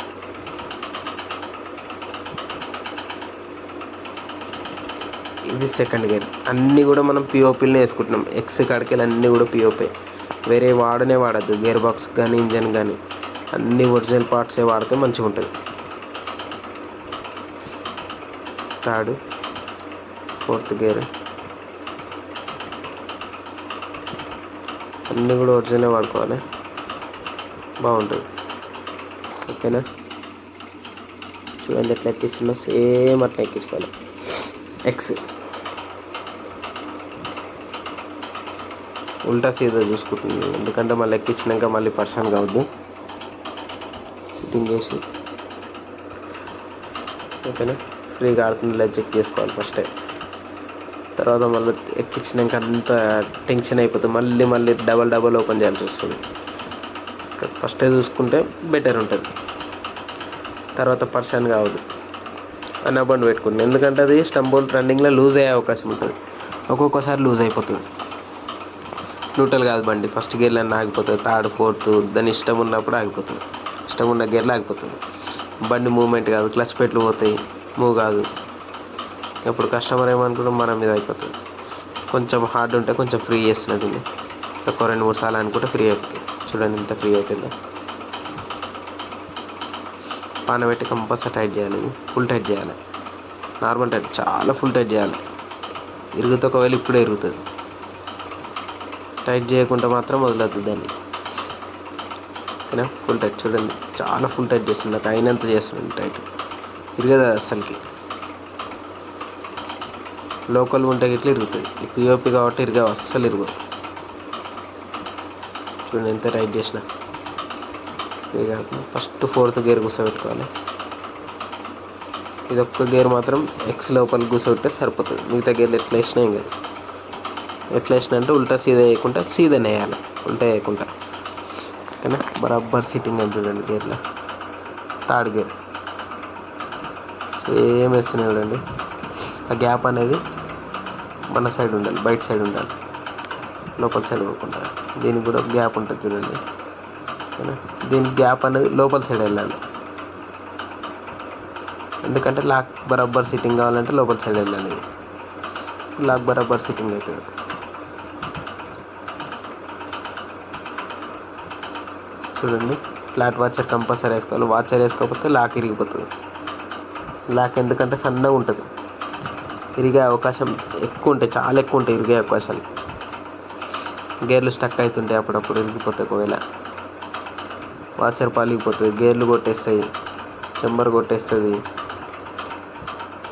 ఇది సెకండ్ గేర్. అన్నీ కూడా మనం పిఓపిల్నే వేసుకుంటున్నాం. ఎక్స్ కడకెళ్ళి అన్నీ కూడా పిఓపి, వేరే వాడద్దు. గేర్ బాక్స్ కానీ ఇంజన్ కానీ అన్ని ఒరిజినల్ పార్ట్సే వాడితే మంచిగా ఉంటుంది. థర్డ్, ఫోర్త్ గేర్ అన్నీ కూడా ఒరిజినల్ వాడుకోవాలి, బాగుంటుంది. ఓకేనా, చూడండి ఎట్లా ఎక్కిస్తున్నా, సేమ్ అట్లా ఎక్కించుకోవాలి. ఎక్స్ ఉల్టా సీదా చూసుకుంటుంది, ఎందుకంటే మళ్ళీ ఎక్కించినాక మళ్ళీ పర్సన్ కావద్దు. ఫిట్టింగ్ చేసి ఓకేనా, ఫ్రీగా ఆడుతుందిలే చెక్ చేసుకోవాలి ఫస్టే. తర్వాత మళ్ళీ ఎక్కించినాక అంత టెన్షన్ అయిపోతుంది, మళ్ళీ డబల్ ఓపెన్ చేయాల్సి వస్తుంది. ఫస్టే చూసుకుంటే బెటర్ ఉంటుంది, తర్వాత పర్సన్ కావద్దు. అన్న బండ్ పెట్టుకుంటుంది, ఎందుకంటే అది స్టంబోల్ట్ రన్నింగ్లో లూజ్ అయ్యే అవకాశం ఉంటుంది. ఒక్కొక్కసారి లూజ్ అయిపోతుంది. న్యూట్రల్ కాదు బండి, ఫస్ట్ గేర్లో ఆగిపోతుంది, థర్డ్ ఫోర్త్ దాని ఇష్టం ఉన్నప్పుడు ఆగిపోతుంది, ఇష్టం ఉన్న గేర్లో ఆగిపోతుంది. బండి మూవ్మెంట్ కాదు, క్లచ్ పెట్లు పోతాయి, మూవ్ కాదు. ఇప్పుడు కస్టమర్ ఏమనుకుంటే మన మీద అయిపోతుంది. కొంచెం హార్డ్ ఉంటే కొంచెం ఫ్రీ చేస్తున్నది, ఒక 2-3 సార్లు అనుకుంటే ఫ్రీ అయిపోతుంది. చూడండి ఇంత ఫ్రీ అయిపోయిందో. పాన పెట్టి కంపల్సరీ టైట్ చేయాలి, ఇది ఫుల్ టైట్ చేయాలి. నార్మల్ టైట్ చాలా ఫుల్ టైట్ చేయాలి, ఇరుగుతే ఒకవేళ ఇప్పుడే ఇరుగుతుంది. టైట్ చేయకుండా మాత్రం వదలద్దు దాన్ని. ఓకేనా, ఫుల్ టైట్ చూడండి, చాలా ఫుల్ టైట్ చేస్తుంది, నాకు అయినంత చేస్తుంది టైట్, ఇరగదు అసలుకి. లోకల్ ఉంటే ఇట్లా ఇరుగుతుంది, ఈ పిఓపి కాబట్టి ఇరగవు, అస్సలు ఇరగదు. చూడండి ఎంత టైట్ చేసిన. ఫస్ట్ ఫోర్త్ గేర్ కూర్చోబెట్టుకోవాలి. ఇది ఒక్క గేర్ మాత్రం ఎక్స్ లోపల కూర్చోబెట్టే సరిపోతుంది, మిగతా గేర్లు ఎట్లా వేసినా ఏం కాదు. ఎట్లా వేసినా అంటే ఉల్టా సీదా వేయకుండా సీదానే వేయాలి, ఉల్టా వేయకుండా. ఓకేనా, బరాబర్ సిట్టింగ్ అని చూడండి గేర్లో. థర్డ్ గేర్ సేమ్ వేస్తున్నాయి చూడండి. ఆ గ్యాప్ అనేది మన సైడ్ ఉండాలి, బయట సైడ్ ఉండాలి, లోపల సైడ్ పోకుండా. దీనికి కూడా గ్యాప్ ఉంటుంది చూడండి. ఓకేనా, దీనికి గ్యాప్ అనేది లోపల సైడ్ వెళ్ళాలి, ఎందుకంటే లాక్ బరాబర్ సిట్టింగ్ కావాలంటే లోపల సైడ్ వెళ్ళాలి. లాక్ బరాబర్ సిట్టింగ్ అవుతుంది. చూడండి, ఫ్లాట్ వాచర్ కంపల్సరీ వేసుకోవాలి. వాచర్ వేసుకోకపోతే లాక్ ఇరిగిపోతుంది. లాక్ ఎందుకంటే సన్నగా ఉంటుంది, ఇరిగే అవకాశం ఎక్కువ ఉంటాయి, చాలా ఎక్కువ ఉంటాయి ఇరిగే అవకాశాలు. గేర్లు స్టక్ అవుతుంటాయి, అప్పుడప్పుడు ఇరిగిపోతాయి. ఒకవేళ వాచర్ పాలిగిపోతుంది, గేర్లు కొట్టేస్తాయి, చెంబర్ కొట్టేస్తుంది,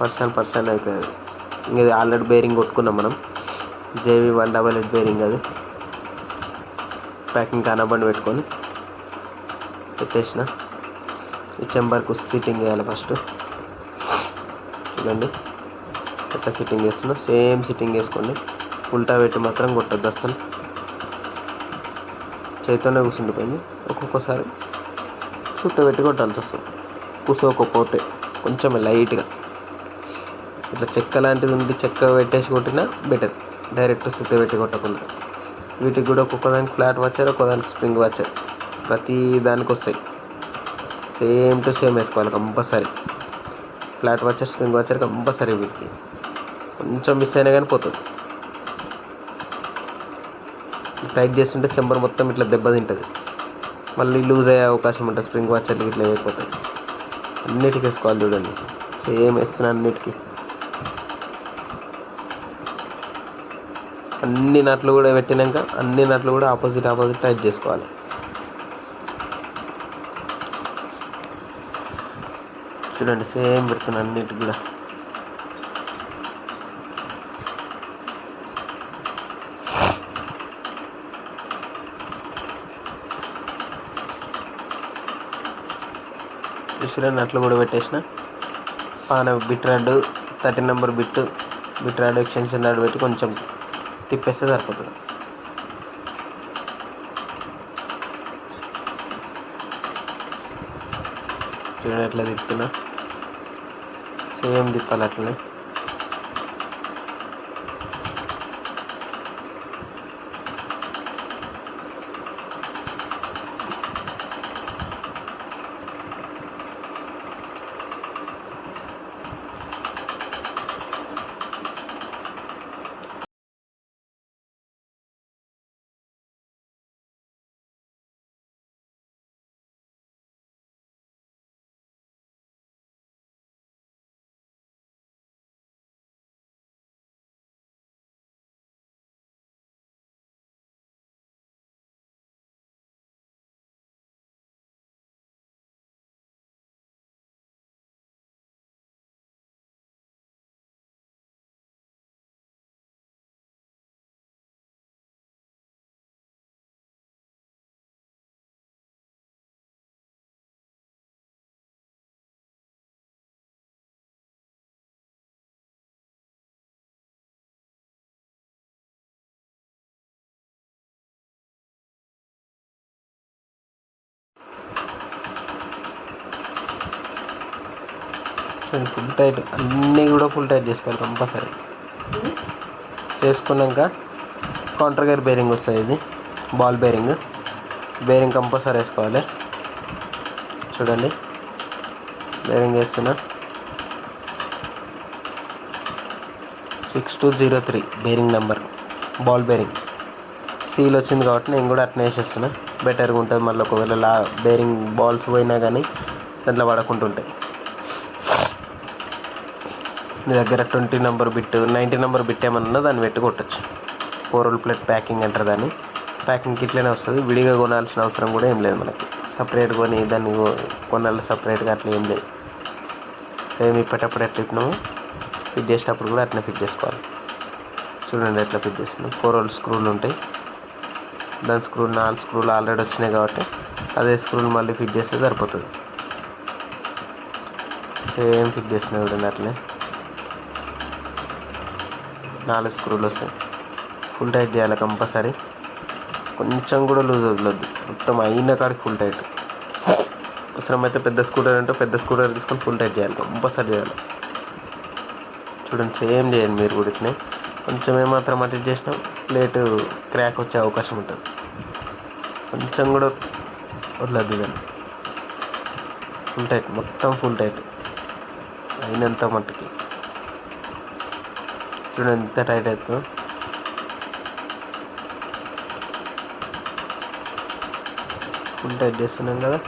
పర్సన్ అవుతుంది. ఇంక ఇది ఆల్రెడీ బేరింగ్ కొట్టుకున్నాం మనం, JV 188 బేరింగ్. అది ప్యాకింగ్ కానబండి పెట్టుకొని పెట్టేసిన. ఈ చెంబర్కు సిట్టింగ్ వేయాలి ఫస్ట్. చూడండి ఎట్లా సిట్టింగ్ వేస్తున్నా, సేమ్ సిట్టింగ్ వేసుకోండి. ఉల్టా పెట్టి మాత్రం కొట్టద్దు అస్సలు, చేతితోనే కూర్చుండిపోయింది. ఒక్కొక్కసారి సుత్త పెట్టి కొట్టాల్సి వస్తుంది, కూర్చోకపోతే కొంచెం లైట్గా. ఇట్లా చెక్క లాంటిది ఉండి చెక్క పెట్టేసి కొట్టినా బెటర్, డైరెక్ట్ సుత్త పెట్టి కొట్టకుండా. వీటికి కూడా ఒక్కొక్కదానికి ఫ్లాట్ వాచర్, ఒక్కొక్కదానికి స్ప్రింగ్ వాచర్, ప్రతి దానికి వస్తాయి. సేమ్ టు సేమ్ వేసుకోవాలి compulsory. Flat washer, spring washer compulsory. వీటికి కొంచెం మిస్ అయినా కానీ పోతుంది. టైట్ చేస్తుంటే చెంబర్ మొత్తం ఇట్లా దెబ్బతింటుంది, మళ్ళీ లూజ్ అయ్యే అవకాశం ఉంటుంది. స్ప్రింగ్ వాచర్లు ఇట్లా అయిపోతాయి. అన్నిటికీ వేసుకోవాలి చూడండి, సేమ్ వేస్తున్నాను అన్నిటికీ. అన్ని నట్లు కూడా పెట్టినాక అన్ని నట్లు కూడా ఆపోజిట్ టైట్ చేసుకోవాలి. చూడండి సేమ్ పెడుతున్నాను అన్నిటికి కూడా. చూసారా, నట్లు కూడా పెట్టేసిన. పాన bit rod 13 number bit rod extension rod పెట్టి కొంచెం తిప్పేస్తే సరిపోతుంది. చూడండి ఎట్లా తిప్పుతున్నా, సేమ్ తిప్పాలి అట్లనే. ఫుల్ టైట్ అన్నీ కూడా ఫుల్ టైట్ చేసుకోవాలి కంపల్సరీ. చేసుకున్నాక కౌంటర్ గేర్ బేరింగ్ వస్తుంది, ఇది బాల్ బేరింగ్ కంపల్సరీ వేసుకోవాలి. చూడండి బేరింగ్ వేస్తున్నా. 6203 bearing number, ball bearing seal వచ్చింది కాబట్టి నేను కూడా అట్నే వేసేస్తున్నా. బెటర్గా ఉంటుంది. మళ్ళీ ఒకవేళ బేరింగ్ బాల్స్ పోయినా కానీ దాంట్లో పడకుండా ఉంటాయి. మీ దగ్గర 20 నెంబర్ బిట్ 90 నెంబర్ బిట్ ఏమన్నా దాన్ని పెట్టి కొట్టచ్చు. 4 రోల్ ప్లేట్ ప్యాకింగ్ అంటారు దాన్ని. ప్యాకింగ్ ఇట్లనే వస్తుంది, విడిగా కొనాల్సిన అవసరం కూడా ఏం లేదు మనకి. సపరేట్ కొని దాన్ని కొనాలి సపరేట్గా అట్లా ఏం లేదు. సేమ్ ఇప్పేటప్పుడు ఎట్లా ఇప్పినామో ఫిట్ చేసేటప్పుడు కూడా అట్లా ఫిట్ చేసుకోవాలి. చూడండి ఎట్లా ఫిట్ చేస్తున్నాం. 4 రోల్ స్క్రూలు ఉంటాయి, దాని స్క్రూలు 4 స్క్రూలు ఆల్రెడీ వచ్చినాయి కాబట్టి అదే స్క్రూలు మళ్ళీ ఫిట్ చేస్తే సరిపోతుంది. సేమ్ ఫిట్ చేస్తున్నాయి చూడండి అట్లనే 4 స్క్రూలు వస్తాయి. ఫుల్ టైట్ చేయాలి కంపల్సరీ. కొంచెం కూడా లూజ్ వదలొద్దు, మొత్తం అయిన కాడికి ఫుల్ టైట్. అవసరమైతే పెద్ద స్కూటర్ అంటే పెద్ద స్కూటర్ తీసుకొని ఫుల్ టైట్ చేయాలి, కంపల్సరీ చేయాలి. చూడండి సేమ్ చేయండి మీరు కూడా ఇట్నే. కొంచెం ఏమాత్రం అటు చేసినా ప్లేట్ క్రాక్ వచ్చే అవకాశం ఉంటుంది. కొంచెం కూడా వదలద్దు దాన్ని. ఫుల్ టైట్, మొత్తం ఫుల్ టైట్ అయినంత మట్టుకి. చూడండి ఎంత టైట్ అవుతుందో. ఫుల్ టైట్ చేస్తున్నాం కదా,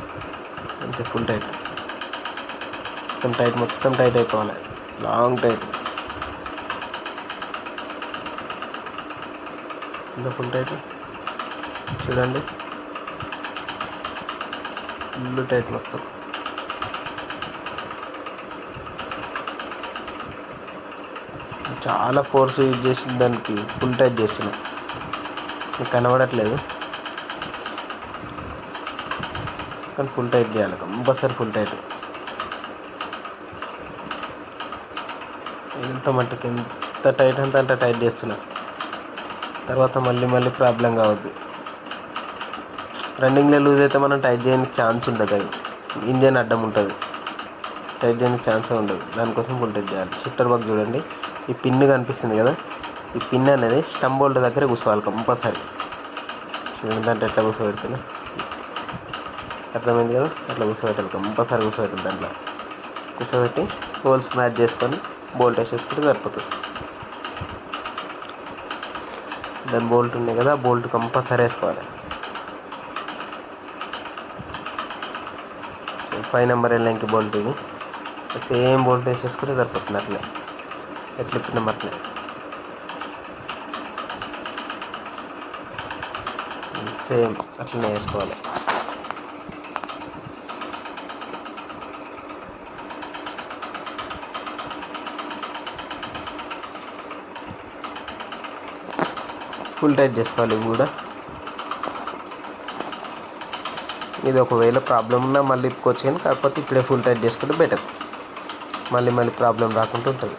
అంతే ఫుల్ టైట్. మొత్తం టైట్ అయిపోవాలి, లాంగ్ టైట్. ఎంత ఫుల్ టైట్ చూడండి, ఫుల్ టైట్ మొత్తం. చాలా ఫోర్స్ యూజ్ చేసి దానికి ఫుల్ టైట్ చేస్తున్నా, మీకు కనబడట్లేదు కానీ ఫుల్ టైట్ చేయాలి కంపల్సరీ. ఫుల్ టైట్ ఎంత మట్టుకు ఎంత టైట్ అంత టైట్ చేస్తున్నా. తర్వాత మళ్ళీ ప్రాబ్లం కావద్దు. రన్నింగ్లో లూజ్ అయితే మనం టైట్ చేయడానికి ఛాన్స్ ఉంటుంది, అది ఇంజన్ అడ్డం ఉంటుంది, టైట్ చేయడానికి ఛాన్సే ఉండదు. దానికోసం ఫుల్ టైట్ చేయాలి. షిఫ్టర్ బాక్స్ చూడండి, ఈ పిన్ కనిపిస్తుంది కదా, ఈ పిన్ అనేది స్టంప్ బోల్ట్ దగ్గర కూర్చోవాలి కంపల్సరీ. చూడండి దాంట్లో ఎట్లా కూర్చోబెడుతున్నా, అర్థమైంది కదా, అట్లా కూర్చోబెట్టాలి కంపల్సరీ. కూర్చోబెట్టాలి, దాంట్లో కూర్చోబెట్టి హోల్స్ మ్యాచ్ చేసుకొని బోల్ట్ వేసేసుకుంటే సరిపోతుంది. దాని బోల్ట్ ఉన్నాయి కదా, బోల్ట్ కంపల్సరీ వేసుకోవాలి. 5 నెంబర్ లైన్కి బోల్ట్, ఇది సేమ్ బోల్ట్ వేసేసుకుంటే సరిపోతుంది. అట్లే ఎట్లా ఇప్పినాం అట్లే సేమ్ అట్లనే వేసుకోవాలి. ఫుల్ టైట్ చేసుకోవాలి ఇవి కూడా. ఇది ఒకవేళ ప్రాబ్లం ఉన్నా మళ్ళీ ఇప్పుకోవచ్చు, కానీ కాకపోతే ఇప్పుడే ఫుల్ టైట్ చేసుకుంటే బెటర్, మళ్ళీ ప్రాబ్లం రాకుండా ఉంటుంది.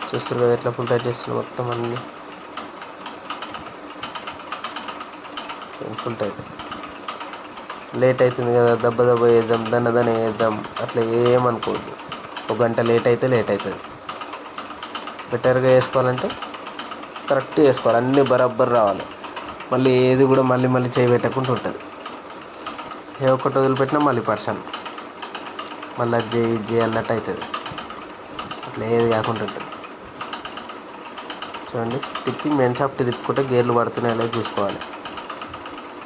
చూస్తారు కదా ఎట్లా ఫుల్ టైట్ చేస్తున్నా మొత్తం అన్నీ. Full tight. లేట్ అవుతుంది కదా, దెబ్బ వేద్దాం, దాన్ని వేద్దాం, అట్లా ఏమనుకోవద్దు. ఒక గంట లేట్ అవుతుంది. బెటర్గా వేసుకోవాలంటే కరెక్ట్ వేసుకోవాలి, అన్నీ బరాబర్ రావాలి. మళ్ళీ ఏది కూడా మళ్ళీ చేయబెట్టకుండా ఉంటుంది. ఏ ఒక్కటి వదిలిపెట్టినా మళ్ళీ పర్సన్ మళ్ళీ అది చేయి అన్నట్టు అవుతుంది. అట్లా ఏది కాకుండా ఉంటుంది. చూడండి, తిప్పి మెయిన్ సాఫ్ట్ తిప్పుకుంటే గేర్లు పడుతున్నాయో లేదో చూసుకోవాలి.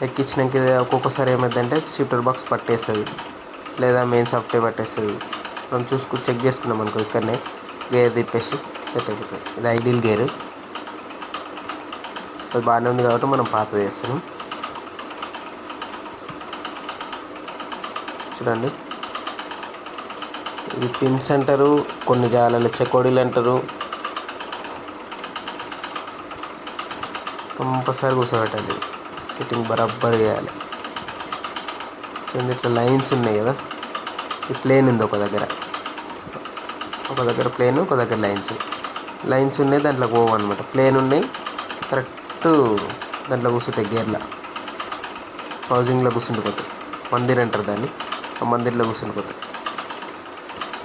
ఎక్కించినాక ఒక్కొక్కసారి ఏమైందంటే షిఫ్టర్ బాక్స్ పట్టేస్తుంది, లేదా మెయిన్ సాఫ్ట్వే పట్టేస్తుంది. మనం చెక్ చేసుకున్నాం అనుకో, ఇక్కడనే గేర్ తిప్పేసి సెట్ అయిపోతుంది. ఇది ఐడియల్ గేరు, అది బాగానే ఉంది కాబట్టి మనం పాతది వేస్తున్నాం. చూడండి, ఇది పిన్స్ అంటారు, కొన్ని జాగాలలో చెకోడీలు అంటారు. కంపల్సరీ కూర్చోబెట్టాలి, సిట్టింగ్ బరాబర్ చేయాలి. చూడండి, ఇట్లా లైన్స్ ఉన్నాయి కదా, ఈ ప్లేన్ ఉంది ఒక దగ్గర ప్లేన్, ఒక దగ్గర లైన్స్ ఉన్నాయి, దాంట్లో పోవు అనమాట. ప్లేన్ ఉన్నాయి, కరెక్ట్ దాంట్లో కూర్చుంటాయి, గేర్లో హౌజింగ్లో కూర్చుండిపోతాయి. మందిర్ అంటారు దాన్ని, ఆ మందిర్లో కూర్చుండిపోతాయి.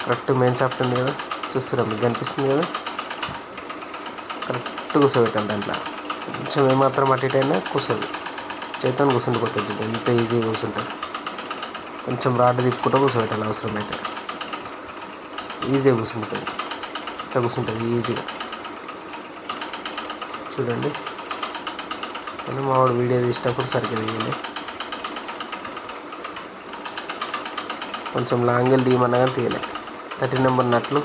కరెక్ట్ మెయిన్ సాఫ్ట్ ఉంది కదా, చూస్తున్నాం, మీకు కనిపిస్తుంది కదా, కరెక్ట్ కూర్చోబెట్టాలి. దాంట్లో కొంచెం ఏమాత్రం అటు ఇటు అయినా కూర్చోదు, చేతితో కూర్చుండిపోతుంది. ఎంత ఈజీగా కూర్చుంటుంది. కొంచెం రాడ్ తిప్పుకుంటూ కూర్చోబెట్టాలి, అవసరమైతే ఈజీగా కూర్చుంటుంది. ఇట్లా కూర్చుంటుంది ఈజీగా. చూడండి, నేను మావాడు వీడియో తీసినప్పుడు సరిగ్గా తీయలే, కొంచెం లాంగ్ తీయమన్నా కానీ తీయలే. 13 నెంబర్ నట్లు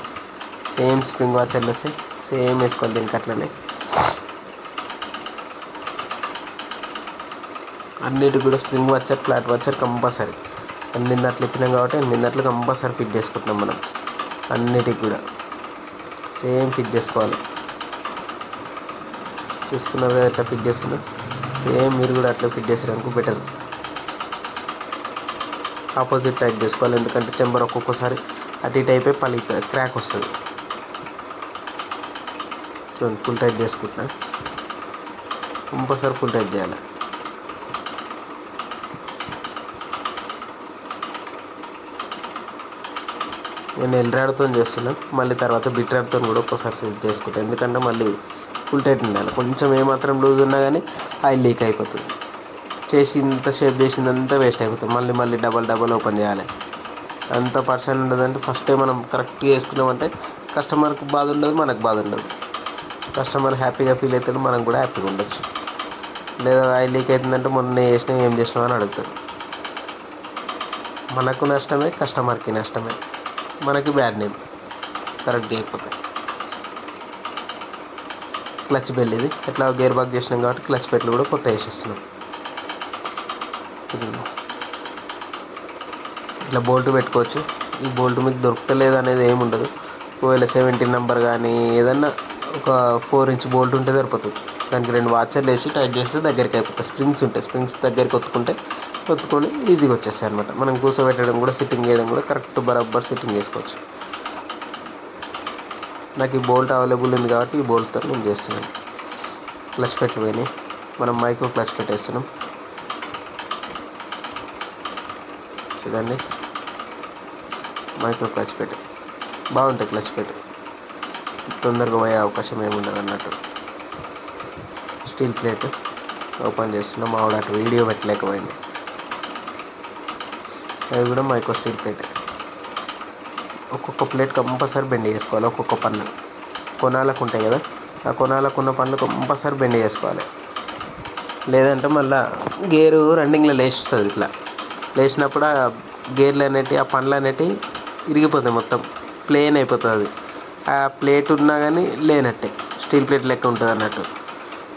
సేమ్ స్ప్రింగ్ వాచర్లు వస్తాయి, సేమ్ వేసుకోవాలి దీనికి అట్లనే. అన్నిటికి కూడా spring washer, flat washer compulsory. 8 నట్లు ఇప్పినాం కాబట్టి 8 నట్లు కంపల్సరీ ఫిట్ చేసుకుంటున్నాం మనం. అన్నిటికి కూడా సేమ్ ఫిట్ చేసుకోవాలి. చూస్తున్నారు కదా ఎట్లా ఫిట్ చేస్తున్నాం, సేమ్ మీరు కూడా అట్లా ఫిట్ చేసారనుకో బెటర్. ఆపోజిట్ టైప్ చేసుకోవాలి, ఎందుకంటే చెంబర్ ఒక్కొక్కసారి అటు ఇటు అయిపోయి క్రాక్ వస్తుంది. చూడండి, ఫుల్ టైట్ చేసుకుంటున్నా, కంపల్సరీ ఫుల్ టైట్ చేయాలి. నేను ఎల్రాడ్తో చేస్తున్నాను, మళ్ళీ తర్వాత బిట్రాడ్తో కూడా ఒక్కోసారి సెట్ చేసుకుంటాను. ఎందుకంటే మళ్ళీ ఫుల్ టైట్ ఉండాలి. కొంచెం ఏమాత్రం లూజ్ ఉన్నా కానీ ఆయిల్ లీక్ అయిపోతుంది. చేసింత షేప్ చేసిందంతా వేస్ట్ అయిపోతుంది. మళ్ళీ డబల్ ఓపెన్ చేయాలి. అంత పర్సన్ ఉండదంటే ఫస్టే మనం కరెక్ట్గా వేసుకున్నామంటే కస్టమర్కి బాధ ఉండదు, మనకు బాధ ఉండదు. కస్టమర్ హ్యాపీగా ఫీల్ అవుతాడు, మనం కూడా హ్యాపీగా ఉండొచ్చు. లేదా ఆయిల్ లీక్ అవుతుందంటే మొన్న చేసినావు, ఏం చేసినావు అని అడుగుతారు. మనకు నష్టమే, కస్టమర్కి నష్టమే, మనకి బ్యాడ్ నేమ్. కరెక్ట్గా అయిపోతాయి. క్లచ్ బెల్ ఇది ఎట్లా గేర్ బాక్ చేసినాం కాబట్టి క్లచ్ బెల్లు కూడా కొత్త వేసేస్తున్నాం. ఇట్లా బోల్ట్ పెట్టుకోవచ్చు. ఈ బోల్ట్ మీకు దొరుకుతలేదు అనేది ఏమి ఉండదు. ఒకవేళ 17 నెంబర్ కానీ ఏదన్నా ఒక 4 ఇంచ్ బోల్ట్ ఉంటే సరిపోతుంది. దానికి 2 వాచర్లు వేసి టైట్ చేస్తే దగ్గరికి అయిపోతుంది. స్ప్రింగ్స్ ఉంటాయి, స్ప్రింగ్స్ దగ్గరికి ఒత్తుకొని ఈజీగా వచ్చేస్తాయి అనమాట. మనం కూర్చోబెట్టడం కూడా, సిట్టింగ్ చేయడం కూడా కరెక్ట్ బరాబర్ సిట్టింగ్ చేసుకోవచ్చు. నాకు ఈ బోల్ట్ అవైలబుల్ ఉంది కాబట్టి ఈ బోల్ట్తో నేను చేస్తున్నాను. క్లచ్ పెట్లు పోయినాయి, మనం మైక్రో క్లచ్ పెట్టేస్తున్నాం. చూడండి, మైక్రో క్లచ్ పెట్ బాగుంటాయి. క్లచ్ పెట్ తొందరగా పోయే అవకాశం ఏముండదు అన్నట్టు. స్టీల్ ప్లేట్ ఓపెన్ చేస్తున్నాం. ఆవిడ అటు వీడియో పెట్టలేకపోయింది. అవి కూడా మైక్రో స్టీల్ ప్లేట్. ఒక్కొక్క ప్లేట్ కంపల్సరీ బెండ్ చేసుకోవాలి. ఒక్కొక్క పన్ను కొనాలకు ఉంటాయి కదా, ఆ కొనాలకు ఉన్న పన్ను కంపల్సరీ బెండ్ చేసుకోవాలి. లేదంటే మళ్ళీ గేరు రన్నింగ్లో లేస్తుంది. ఇట్లా లేచినప్పుడు ఆ గేర్లు అనేటివి, ఆ పనులు అనేటివి ఇరిగిపోతాయి, మొత్తం ప్లేన్ అయిపోతుంది. అది ఆ ప్లేట్ ఉన్నా కానీ లేనట్టే, స్టీల్ ప్లేట్ లెక్క ఉంటుంది అన్నట్టు.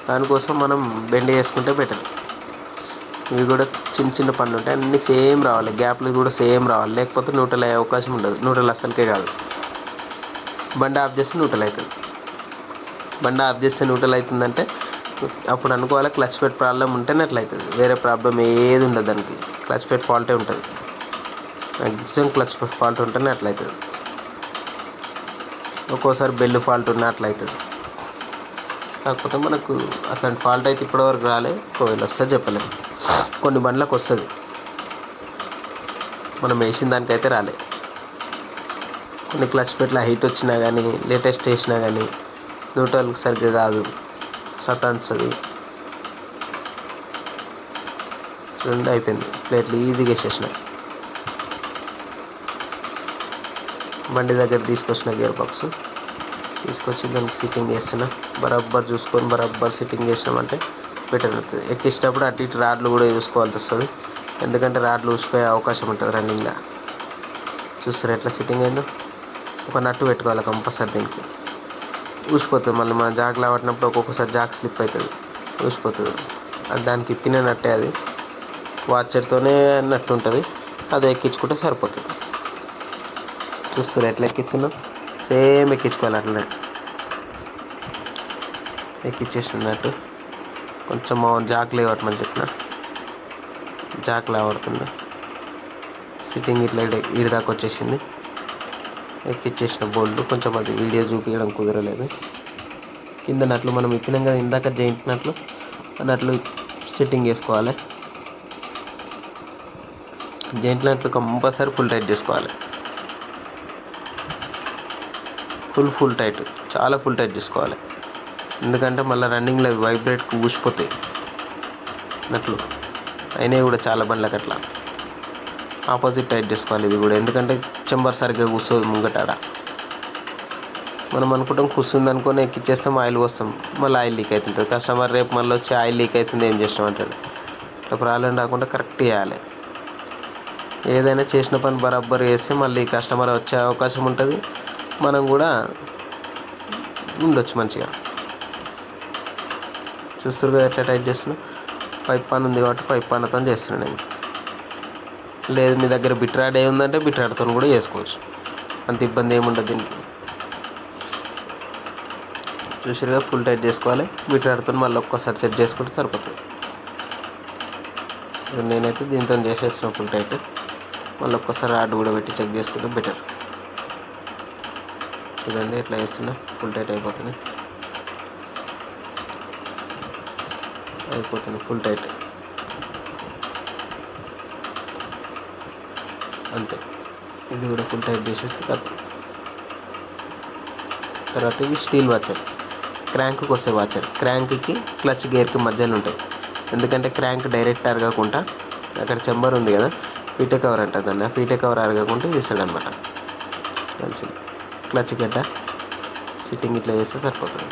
దానికోసం మనం బెండ్ చేసుకుంటే బెటర్. ఇవి కూడా చిన్న పనులు ఉంటాయి, అన్నీ సేమ్ రావాలి. గ్యాప్లు కూడా సేమ్ రావాలి, లేకపోతే న్యూట్రల్ అయ్యే అవకాశం ఉండదు. న్యూట్రల్ అసలుకే కాదు. బండి ఆఫ్ చేస్తే న్యూట్రల్ అవుతుంది. బండి ఆఫ్ చేస్తే న్యూట్రల్ అవుతుందంటే అప్పుడు అనుకోవాలి క్లచ్ పెట్ ప్రాబ్లం ఉంటేనే అట్లా అవుతుంది. వేరే ప్రాబ్లం ఏది ఉండదు దానికి. క్లచ్ పెట్ ఫాల్టే ఉంటుంది. మ్యాక్సిమం క్లచ్ పెట్ ఫాల్ట్ ఉంటేనే అట్లా అవుతుంది. ఒక్కోసారి బెల్ ఫాల్ట్ ఉన్నా అట్లా అవుతుంది. కాకపోతే మనకు అట్లాంటి ఫాల్ట్ అయితే ఇప్పటివరకు రాలే. ఒకవేళ వస్తే చెప్పలేము, కొన్ని బండ్లకు వస్తుంది, మనం వేసిన దానికైతే రాలే. కొన్ని క్లచ్ పెట్ల హీట్ వచ్చినా కానీ, లేటెస్ట్ వేసినా కానీ న్యూట్రల్ సరిగ్గా కాదు, సతాన్స్తుంది. చూడండి అయిపోయింది, ప్లేట్లు ఈజీగా వేసేసిన. బండి దగ్గర తీసుకొచ్చిన గేర్ బాక్స్ తీసుకొచ్చి దానికి సిట్టింగ్ వేస్తున్నా. బరాబర్ చూసుకొని బరాబర్ సిట్టింగ్ చేసినామంటే బెటర్ అవుతుంది. ఎక్కించేటప్పుడు అటు ఇటు రాడ్లు కూడా చూసుకోవాల్సి వస్తుంది, ఎందుకంటే రాడ్లు ఊసిపోయే అవకాశం ఉంటుంది రన్నింగ్లో. చూస్తారు ఎట్లా సిట్టింగ్ అయిందో. ఒక నట్టు పెట్టుకోవాలి కంపల్సరీ, దీనికి ఊసిపోతుంది. మళ్ళీ మనం జాగ్లా పట్టినప్పుడు ఒక్కొక్కసారి జాక్ స్లిప్ అవుతుంది, ఊసిపోతుంది. అది దానికి ఇప్పిన నట్టే, అది వాచర్తోనే నట్టు ఉంటుంది, అది ఎక్కించుకుంటే సరిపోతుంది. చూస్తారు ఎట్లా ఎక్కిస్తున్నాం, సేమ్ ఎక్కించుకోవాలి అట్లనే. ఎక్కించేసినట్టు కొంచెం జాక్లే పట్టమని చెప్పిన, జాక్లా పడుతుంది. సిట్టింగ్ ఇట్లా ఈడి దాకా వచ్చేసింది. ఎక్కిచ్చేసిన బోల్డ్ కొంచెం అది వీడియో చూపించడం కుదరలేదు. కింద నట్లు మనం ఇప్పినాం కదా ఇందాక జైంట్ నట్లు, నట్లు సిట్టింగ్ చేసుకోవాలి. జైంట్ నట్లు కంపల్సరీ ఫుల్ టైట్ చేసుకోవాలి. ఫుల్ టైట్, చాలా ఫుల్ టైట్ చేసుకోవాలి. ఎందుకంటే మళ్ళీ రన్నింగ్లో వైబ్రేట్కి ఊసిపోతాయి నట్లు, అయినవి కూడా చాలా బండ్లకు అట్లా. ఆపోజిట్ టైట్ చేసుకోవాలి ఇది కూడా, ఎందుకంటే చెంబర్ సరిగ్గా కూర్చోదు ముంగటాడ. మనం అనుకుంటాం కూర్చుంది అనుకొని ఎక్కిచ్చేస్తాం, ఆయిల్ పోస్తాం, మళ్ళీ ఆయిల్ లీక్ అవుతుంటుంది. కస్టమర్ రేపు మళ్ళీ వచ్చి ఆయిల్ లీక్ అవుతుంది ఏం చేస్తాం అంటాడు. ఇట్లా ప్రాబ్లం రాకుండా కరెక్ట్ చేయాలి. ఏదైనా చేసిన పని బరాబర్ చేస్తే మళ్ళీ కస్టమర్ వచ్చే అవకాశం ఉంటుంది, మనం కూడా ఉండొచ్చు మంచిగా. చూస్తారు కదా ఎట్లా టైట్ చేస్తున్నాం. పైప్ పాన్ ఉంది కాబట్టి పైప్ పాన్తో చేస్తున్నాను నేను. లేదు మీ దగ్గర బిట్రాడ్ ఏముందంటే బిట్రాడ్తో కూడా చేసుకోవచ్చు, అంత ఇబ్బంది ఏముండదు దీనికి. చూసారుగా ఫుల్ టైట్ చేసుకోవాలి. బిట్రాడ్తో మళ్ళీ ఒక్కసారి సెట్ చేసుకుంటే సరిపోతుంది. నేనైతే దీంతో చేసేస్తున్నాను ఫుల్ టైట్. మళ్ళీ ఒక్కసారి రాడ్ కూడా పెట్టి చెక్ చేసుకుంటే బెటర్. చూడండి ఎట్లా వేస్తున్నా, ఫుల్ టైట్ అయిపోతుంది ఫుల్ టైట్ అంతే. ఇది కూడా ఫుల్ టైట్ చేసేసి తర్వాత ఇవి స్టీల్ వాచర్, క్రాంక్కి వస్తే వాచర్. క్రాంక్కి క్లచ్ గేర్కి మధ్యలో ఉంటాయి, ఎందుకంటే క్రాంక్ డైరెక్ట్ అరగకుండా అక్కడ చెంబర్ ఉంది కదా, ఫీటే కవర్ అంటుంది దాన్ని, ఆ ఫీటే కవర్ అరగకుండా తీస్తాడు అనమాట. మంచిది. క్లచ్ గడ్డ సిట్టింగ్ ఇట్లా చేస్తే సరిపోతుంది.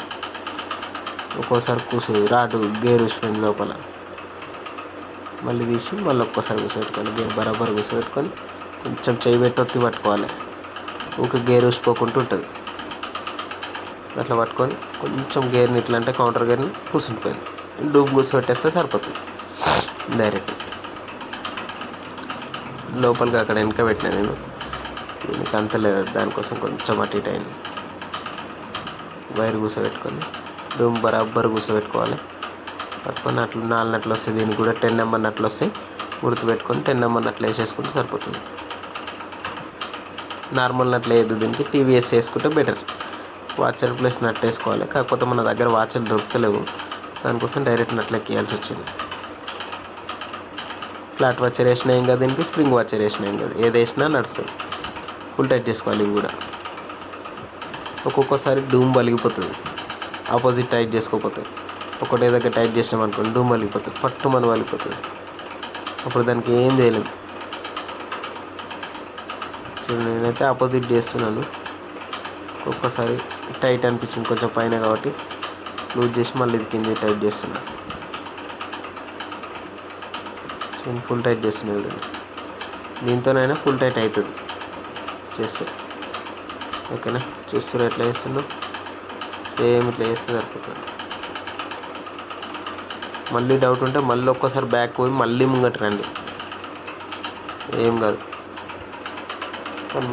ఒక్కోసారి రాడు గేర్ ఊసిపోయింది లోపల, మళ్ళీ తీసి మళ్ళీ ఒక్కసారి కూర్చోబెట్టుకోవాలి. గేర్ బరాబర్ కూర్చోబెట్టుకొని కొంచెం చేయి పెట్టి ఒత్తి పట్టుకోవాలి, ఊక గేర్ ఊసిపోకుంటూ ఉంటుంది. అట్లా పట్టుకొని కొంచెం గేర్ని ఇట్లా అంటే కౌంటర్ గేర్ని కూర్చుండిపోయింది, డూబ్ కూర్చోబెట్టేస్తే సరిపోతుంది డైరెక్ట్. లోపలికి అక్కడ వెనక పెట్టినా నేను, దీనికి అంత లేదు, దానికోసం కొంచెం అటు ఇటు అయింది. వైర్ కూర్చోబెట్టుకొని డూమ్ బరాబర్ కూర్చోబెట్టుకోవాలి. పట్టుకొని అట్లు 4 నట్లు వస్తాయి, దీనికి కూడా 10 నెంబర్ నట్లు వస్తాయి. గుర్తుపెట్టుకొని 10 నెంబర్ నట్లు వేసేసుకుంటే సరిపోతుంది. నార్మల్ నట్లు వేయద్దు, దీనికి టీవీఎస్ వేసుకుంటే బెటర్. వాచర్ ప్లస్ నట్ వేసుకోవాలి, కాకపోతే మన దగ్గర వాచర్లు దొరుకుతలేవు, దానికోసం డైరెక్ట్ నట్లు ఎక్కియాల్సి వచ్చింది. ఫ్లాట్ వాచర్ వేసినా ఏం కాదు, దీనికి స్ప్రింగ్ వాచర్ వేసినా ఏం కాదు, ఏది వేసినా నడుస్తుంది. ఫుల్ టైట్ చేసుకోవాలి ఇవి కూడా. ఒక్కొక్కసారి డూమ్ పలిగిపోతుంది, ఆపోజిట్ టైట్ చేసుకోకపోతే. ఒకటే దగ్గర టైట్ చేసినాం అనుకోండి డూమ్ పలిగిపోతుంది, పట్టు మన పలిగిపోతుంది, అప్పుడు దానికి ఏం చేయలేము. చూడండి నేనైతే ఆపోజిట్ చేస్తున్నాను. ఒక్కొక్కసారి టైట్ అనిపించింది కొంచెం పైన కాబట్టి లూజ్ చేసి మళ్ళీ ఇది కింద టైట్ చేస్తున్నా. నేను ఫుల్ టైట్ చేస్తున్నాను, దీంతోనైనా ఫుల్ టైట్ అవుతుంది చేస్తే. ఓకేనా, చూస్తారు ఎట్లా చేస్తున్నాం, సేమ్ ఇట్లా చేస్తే సరిపోతుంది. మళ్ళీ డౌట్ ఉంటే మళ్ళీ ఒక్కసారి బ్యాక్ పోయి మళ్ళీ ముంగట రండి, ఏం కాదు.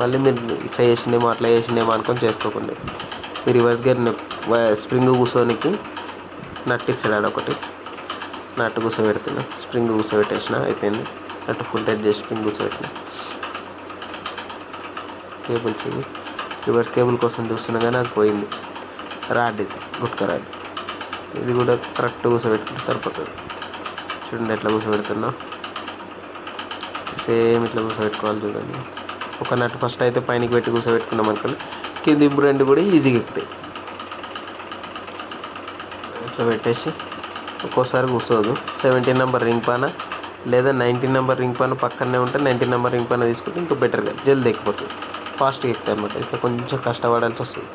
మళ్ళీ మీరు ఇట్లా చేసిండేమో అట్లా చేసిండేమో అనుకొని చేసుకోకండి. ఈ రివర్స్ గేర్ స్ప్రింగ్ కూర్చోనికి నట్టు ఇస్తాడు అదొకటి, నట్టు కూర్చోబెడుతున్నా, స్ప్రింగ్ కూర్చోబెట్టేసిన అయిపోయింది. నట్టు ఫుల్ టైట్ చేసి స్ప్రింగ్ కూర్చోబెట్టిన. కేబుల్స్ ఇవి రివర్స్ కేబుల్ కోసం చూస్తున్నా కానీ అది పోయింది. రాడ్ ఇది గుట్క రాడ్, ఇది కూడా కరెక్ట్ కూర్చోబెట్టుకుంటే సరిపోతుంది. చూడండి ఎట్లా కూర్చోబెడుతున్నా, సేమ్ ఇట్లా కూర్చోబెట్టుకోవాలి. చూడండి ఒక నట్టు ఫస్ట్ అయితే పైనకి పెట్టి కూర్చోబెట్టుకున్నాం అనుకోండి, కింది రెండు కూడా ఈజీగా ఎక్కుతాయి. ఇట్లా పెట్టేసి ఒక్కోసారి కూర్చోదు. 17 నెంబర్ రింగ్ పాన లేదా 19 నెంబర్ రింగ్ పాన పక్కనే ఉంటే 19 నెంబర్ రింగ్ పాన తీసుకుంటే ఇంకా బెటర్గా జల్ది ఎక్కిపోతుంది, ఫాస్ట్గా ఎక్కుతాయి అనమాట. ఇట్లా కొంచెం కష్టపడాల్సి వస్తుంది.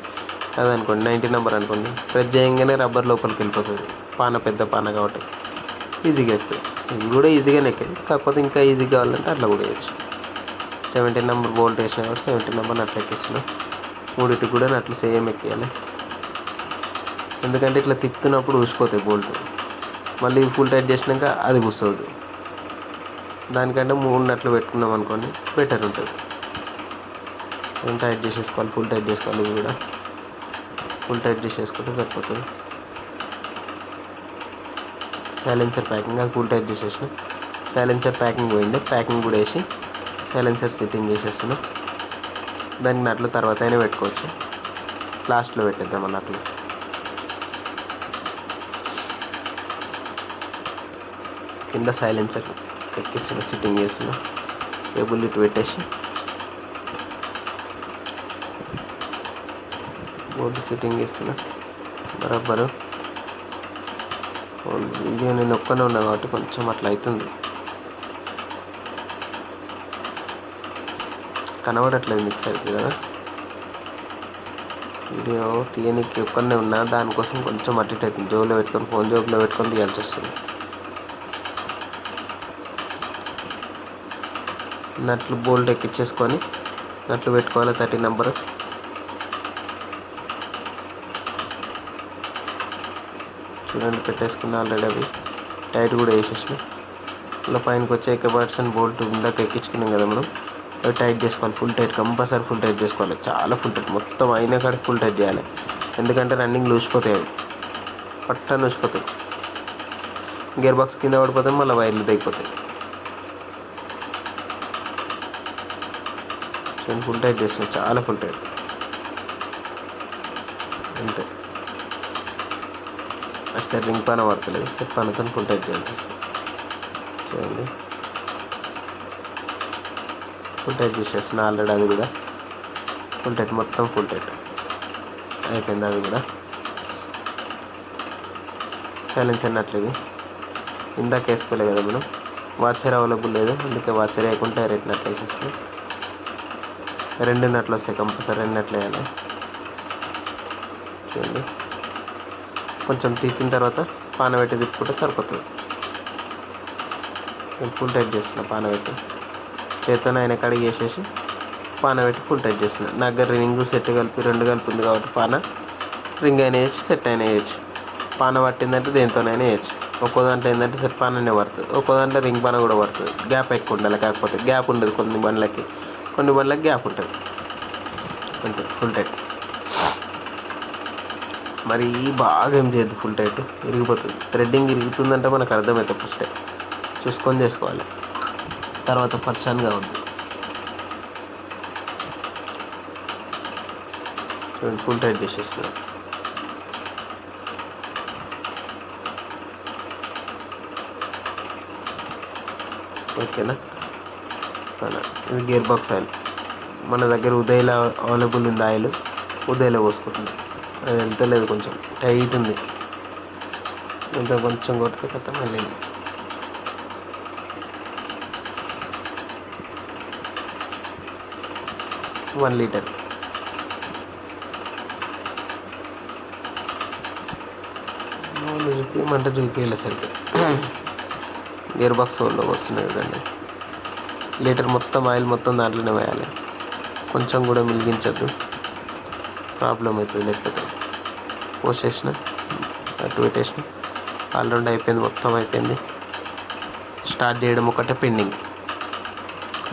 అదనుకోండి 19 నెంబర్ అనుకోండి, ప్రెస్ చేయగానే రబ్బర్ లోపలికి వెళ్ళిపోతుంది. పాన పెద్ద పాన కాబట్టి ఈజీగా ఎక్కుతుంది. ఇది కూడా ఈజీగానే ఎక్కింది, కాకపోతే ఇంకా ఈజీ కావాలంటే అట్లా కూడా వేయచ్చు. 17 నెంబర్ బోల్ట్ వేసినా కాబట్టి 17 నెంబర్ నట్లు ఎక్కిస్తున్నాం. మూడింటికి కూడా నట్లు సేమ్ ఎక్కియాలి. ఎందుకంటే ఇట్లా తిప్పుతున్నప్పుడు ఊసిపోతాయి బోల్ట్, మళ్ళీ ఫుల్ టైట్ చేసినాక అది కూర్చోదు. దానికంటే 3 నట్లు పెట్టుకున్నాం అనుకోండి బెటర్ ఉంటుంది. టైట్ చేసేసుకోవాలి, ఫుల్ టైట్ చేసుకోవాలి. ఇది కూడా ఫుల్ టైట్ చేసేసుకుంటే సరిపోతుంది. సైలెన్సర్ ప్యాకింగ్ అది ఫుల్ టైట్ చేసేసిన, సైలెన్సర్ ప్యాకింగ్ పోయింది, ప్యాకింగ్ కూడా వేసి సైలెన్సర్ సెట్టింగ్ చేసేస్తున్నాం. దానికి నట్లు తర్వాత అయినా పెట్టుకోవచ్చు, లాస్ట్లో పెట్టేద్దాం నట్లు. కింద సైలెన్సర్ ఎక్కిస్తున్నా, సిట్టింగ్ చేస్తున్నా, కేబుల్ ఇటు పెట్టేసి బోర్డు సిట్టింగ్ చేస్తున్నా బరాబరు. ఇది నేను ఒక్కనే ఉన్నా కాబట్టి కొంచెం అట్లా అవుతుంది, కనబడట్లేదు మీకు సరిగ్గా కదా. వీడియో తీయనికి ఒక్కనే ఉన్నా, దానికోసం కొంచెం అటు ఇటు అవుతుంది. జోబులో పెట్టుకొని, ఫోన్ జోబులో పెట్టుకొని తీయాల్సి వస్తుంది. నట్లు బోల్ట్ ఎక్కించేసుకొని నట్లు పెట్టుకోవాలి. 30 నెంబర్ చూడండి పెట్టేసుకున్నా ఆల్రెడీ. అవి టైట్ కూడా వేసేసిన. ఇలా పైనకి వచ్చే కెపాసిషన్ బోల్ట్ ఇందాక ఎక్కించుకున్నాం కదా మనం, అవి టైట్ చేసుకోవాలి. Full tight compulsory full tight చేసుకోవాలి, చాలా ఫుల్ టైట్, మొత్తం అయినా కాడికి ఫుల్ టైట్ చేయాలి. ఎందుకంటే రన్నింగ్ లూసిపోతాయి, అవి పట్టని లూసిపోతాయి. గేర్ బాక్స్ కింద పడిపోతే మళ్ళీ వైర్లు తెగిపోతాయి. నేను ఫుల్ టైట్ చేస్తాను, చాలా ఫుల్ టైట్ అంతే. అసలు రింగ్ పాన పడతలేదు, సెట్ పానతో ఫుల్ టైట్ చేయాల్సి వస్తుంది. చూడండి ఫుల్ టైట్ చేసేస్తున్నా ఆల్రెడీ. అది కూడా ఫుల్ టైట్, మొత్తం ఫుల్ టైట్ అయిపోయింది. అది కూడా సైలెన్స్ అన్నట్లేదు. ఇందాక వేసుకోలేదు కదా మనం, వాచర్ అవైలబుల్ లేదు, అందుకే వాచర్ వేయకుండా డైరెక్ట్ నట్లు వేసేస్తాం. 2 నట్లు వస్తాయి కంపల్సరీ, 2 నట్లు వేయాలి. చూడండి కొంచెం తీసిన తర్వాత పాన పెట్టి తిప్పుకుంటే సరిపోతుంది. నేను ఫుల్ టైట్ చేస్తున్నా, పాన పెట్టి చేతితో ఆయన కడిగి వేసేసి పాన పెట్టి ఫుల్ టైట్ చేస్తున్నా. నా దగ్గర రింగ్ సెట్ కలిపి 2 కలిపి ఉంది కాబట్టి పాన రింగ్ అయినా వేయచ్చు, సెట్ అయినా వేయచ్చు. పాన పట్టిందంటే దేనితోనైనా వేయచ్చు. ఒక్కో దాంట్లో ఏంటంటే సెట్ పాననే పడుతుంది, ఒక్కో దాంట్లో రింగ్ పాన కూడా పడుతుంది. గ్యాప్ ఎక్కువ ఉండాలి, కాకపోతే గ్యాప్ ఉండదు. కొన్ని బండ్లకి గ్యాప్ ఉంటుంది అంతే. ఫుల్ టైట్ మరి బాగా ఏం చేయద్దు, ఫుల్ టైట్ ఇరిగిపోతుంది. థ్రెడ్డింగ్ ఇరుగుతుందంటే మనకు అర్థమవుతుంది, ఫస్టే చూసుకొని చేసుకోవాలి, తర్వాత పర్సన్గా ఉంది. చూడండి ఫుల్ టైట్ చేసేస్తున్నాను. ఓకేనా. ఇది గేర్ బాక్స్ ఆయిల్ మన దగ్గర ఉదయలో అవైలబుల్ ఉంది. ఆయిల్ ఉదయలో పోసుకుంటుంది, అది వెళ్తలేదు, కొంచెం టైట్ ఉంది. ఇంకా కొంచెం కొడితే కథ మళ్ళీ 1 లీటర్. మంట చూపించలే సరిగ్గా. గేర్ బాక్స్ వాళ్ళు వస్తున్నాయి కదండి. లీటర్ మొత్తం ఆయిల్ మొత్తం దాంట్లోనే వేయాలి, కొంచెం కూడా మిలిగించద్దు, ప్రాబ్లం అవుతుంది లేకపోతే. పోసేసిన అటు పెట్టేసిన, ఆల్రెడీ అయిపోయింది, మొత్తం అయిపోయింది. స్టార్ట్ చేయడం ఒకటే పెండింగ్.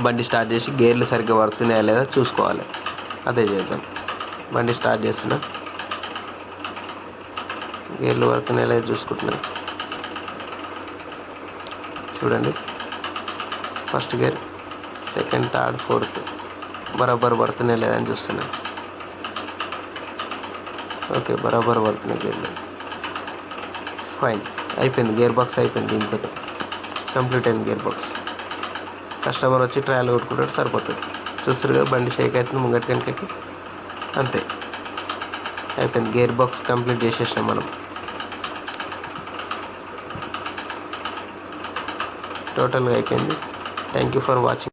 బండి స్టార్ట్ చేసి గేర్లు సరిగ్గా పడుతున్నాయా లేదా చూసుకోవాలి, అదే చేద్దాం. బండి స్టార్ట్ చేస్తున్నా, గేర్లు పడుతున్నాయా లేదా చూసుకుంటున్నాను. చూడండి first gear, second, third, fourth బరాబర్ పడుతున్నాయా లేదా అని చూస్తున్నాను. ఓకే బరాబర్ పడుతున్నాయి గేర్లు. ఫైన్, అయిపోయింది. గేర్ బాక్స్ అయిపోయింది. దీంతో కంప్లీట్ అయింది గేర్ బాక్స్. కస్టమర్ వచ్చి ట్రయల్ కొట్టుకుంటాడు, సరిపోతుంది. చూస్తారు కదా బండి షేక్ అవుతుంది ముంగటి వెనకకి, అంతే అయిపోయింది. గేర్ బాక్స్ కంప్లీట్ చేసేసినాం మనం. టోటల్గా అయిపోయింది. Thank you for watching.